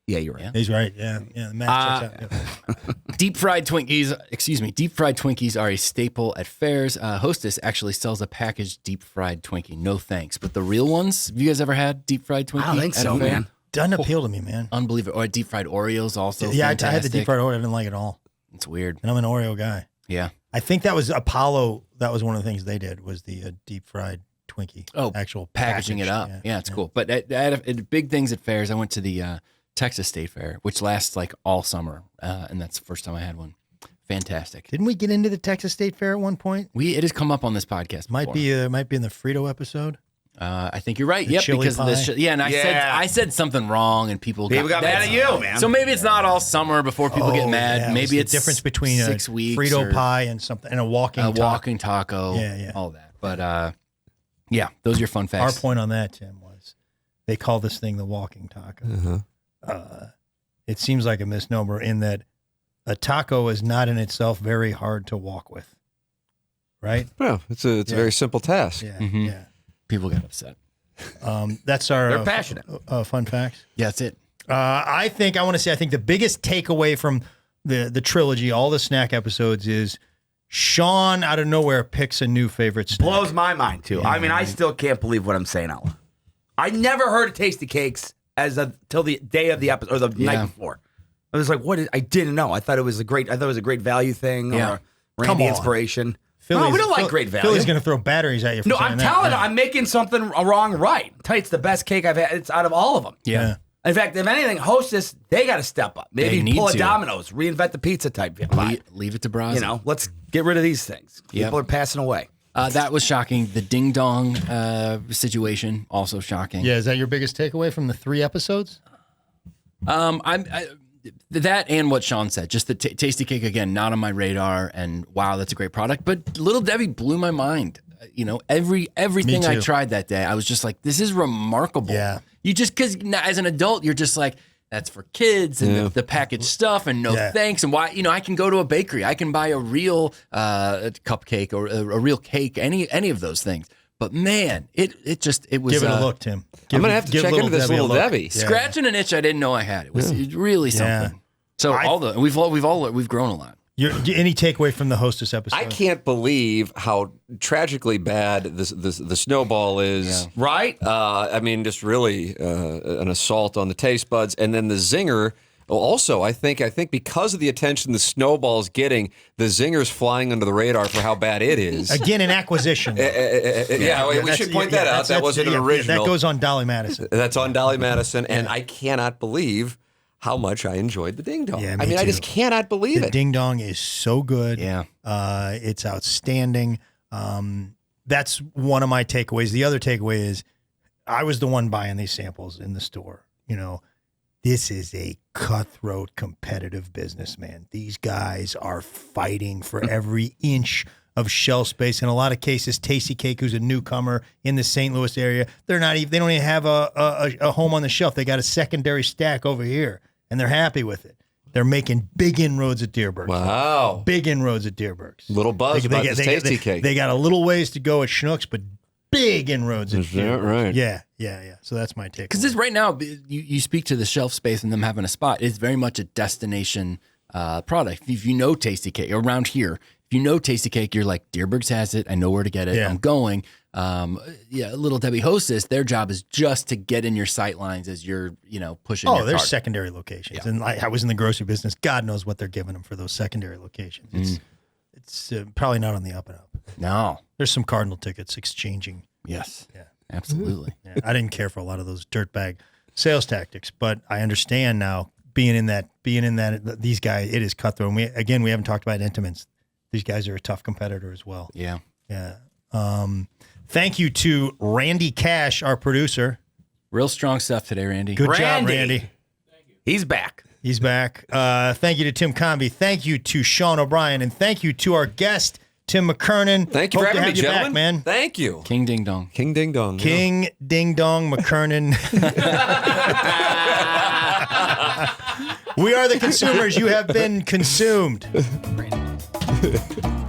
Yeah, you're right. Yeah. He's right. Yeah. The math checks out. Yeah. Deep fried Twinkies are a staple at fairs. Hostess actually sells a packaged deep fried Twinkie. No thanks. But the real ones, have you guys ever had deep fried Twinkie? I don't think at so, a fair? man. Doesn't appeal to me, man. Unbelievable. Or deep fried Oreos also. Yeah, I had fantastic. the deep fried Oreo. I didn't like it at all. It's weird. And I'm an Oreo guy. Yeah. I think that was Apollo. That was one of the things they did was the deep fried Twinkie. Oh, actual packaging it up. Yeah, it's cool. But at big things at fairs, I went to the Texas State Fair, which lasts like all summer, and that's the first time I had one. Fantastic. Didn't we get into the Texas State Fair at one point? It has come up on this podcast. Might before. be in the Frito episode. I think you're right. The Yep, chili because pie. of this. And I said something wrong, and people got mad at you, man. So maybe it's not all summer before people get mad. Yeah, Maybe the it's difference between 6 a weeks Frito or pie and something and a walking taco. Yeah. All that. But yeah, those are your fun Our facts. point on that, Tim, was they call this thing the walking taco. It seems like a misnomer in that a taco is not in itself very hard to walk with, right? Well, it's a very simple task. Yeah, Mhm. yeah. People get upset. That's our They're passionate. fun facts. Yeah, that's it. I think the biggest takeaway from the trilogy, all the snack episodes, is Sean out of nowhere picks a new favorite snack. Blows my mind too. I mean, I still can't believe what I'm saying out loud. I never heard of Tasty Cakes till the day of the episode or the night before. I was like, I didn't know. I thought it was a great value thing or Randy inspiration. No, we don't like great value. Philly's going to throw batteries at you for No, saying I'm that. telling you, I'm making something wrong right. I tell you, it's the best cake I've had. It's out of all of them. Yeah. In fact, if anything, Hostess, they got to step up. They Maybe need pull a to. Domino's, reinvent the pizza type vibe. Leave it to Bargatze. Let's get rid of these things. People are passing away. That was shocking. The ding dong situation, also shocking. Yeah, is that your biggest takeaway from the 3 episodes? That and what Sean said, just the Tasty Cake again, not on my radar, and wow, that's a great product. But Little Debbie blew my mind. Everything I tried that day, I was just like, this is remarkable. Yeah. You just, because as an adult, you're just like, that's for kids and the packaged stuff and no thanks. And why, I can go to a bakery, I can buy a real cupcake or a real cake, any of those things. But man, it was. Give it a look, Tim. I'm gonna have to check into this Little Debbie. Yeah. Scratching an itch I didn't know I had. It was really something. So we've grown a lot. Any takeaway from the Hostess episode? I can't believe how tragically bad the snowball is. Right? I mean, just really an assault on the taste buds, and then the zinger. Also, I think because of the attention the snowball's getting, the zinger's flying under the radar for how bad it is. Again, an acquisition. We should point that out. That wasn't an original. That goes on Dolly Madison. That's on Dolly Madison, and I cannot believe how much I enjoyed the ding dong. Yeah, I mean, too. I just cannot believe The it. ding dong is so good. Yeah. It's outstanding. That's one of my takeaways. The other takeaway is I was the one buying these samples in the store. This is a cutthroat competitive business, man. These guys are fighting for every inch of shelf space. In a lot of cases, Tasty Cake, who's a newcomer in the St. Louis area, they don't even have a home on the shelf. They got a secondary stack over here, and they're happy with it. They're making big inroads at Deerbergs. Wow. Big inroads at Deerbergs. Little buzz about this Tasty Cake. They got a little ways to go at Schnucks, but big inroads at Is that Deerbergs. right? Yeah. So that's my take. Because this right now, you speak to the shelf space and them having a spot. It's very much a destination product. If you know Tasty Cake around here, if you know Tasty Cake, you're like, Deerbergs has it. I know where to get it. Yeah. I'm going. Little Debbie Hostess, their job is just to get in your sight lines as you're, pushing your there's cart. secondary locations. And I was in the grocery business. God knows what they're giving them for those secondary locations. It's probably not on the up and up. No. There's some Cardinal tickets exchanging. Yes. Yeah. Absolutely. Yeah. I didn't care for a lot of those dirtbag sales tactics, but I understand now being in that these guys, it is cutthroat. And we haven't talked about Intimates. These guys are a tough competitor as well. Yeah. Yeah. Thank you to Randy Cash, our producer. Real strong stuff today, Randy. Good job, Randy. He's back. He's back. Thank you to Tim Convey. Thank you to Sean O'Brien. And thank you to our guest, Tim McKernan. Thank you Hope for to having have me, you gentlemen. back, man. Thank you. King Ding Dong. King Ding Dong. King Ding Dong McKernan. We are the consumers. You have been consumed. Randy.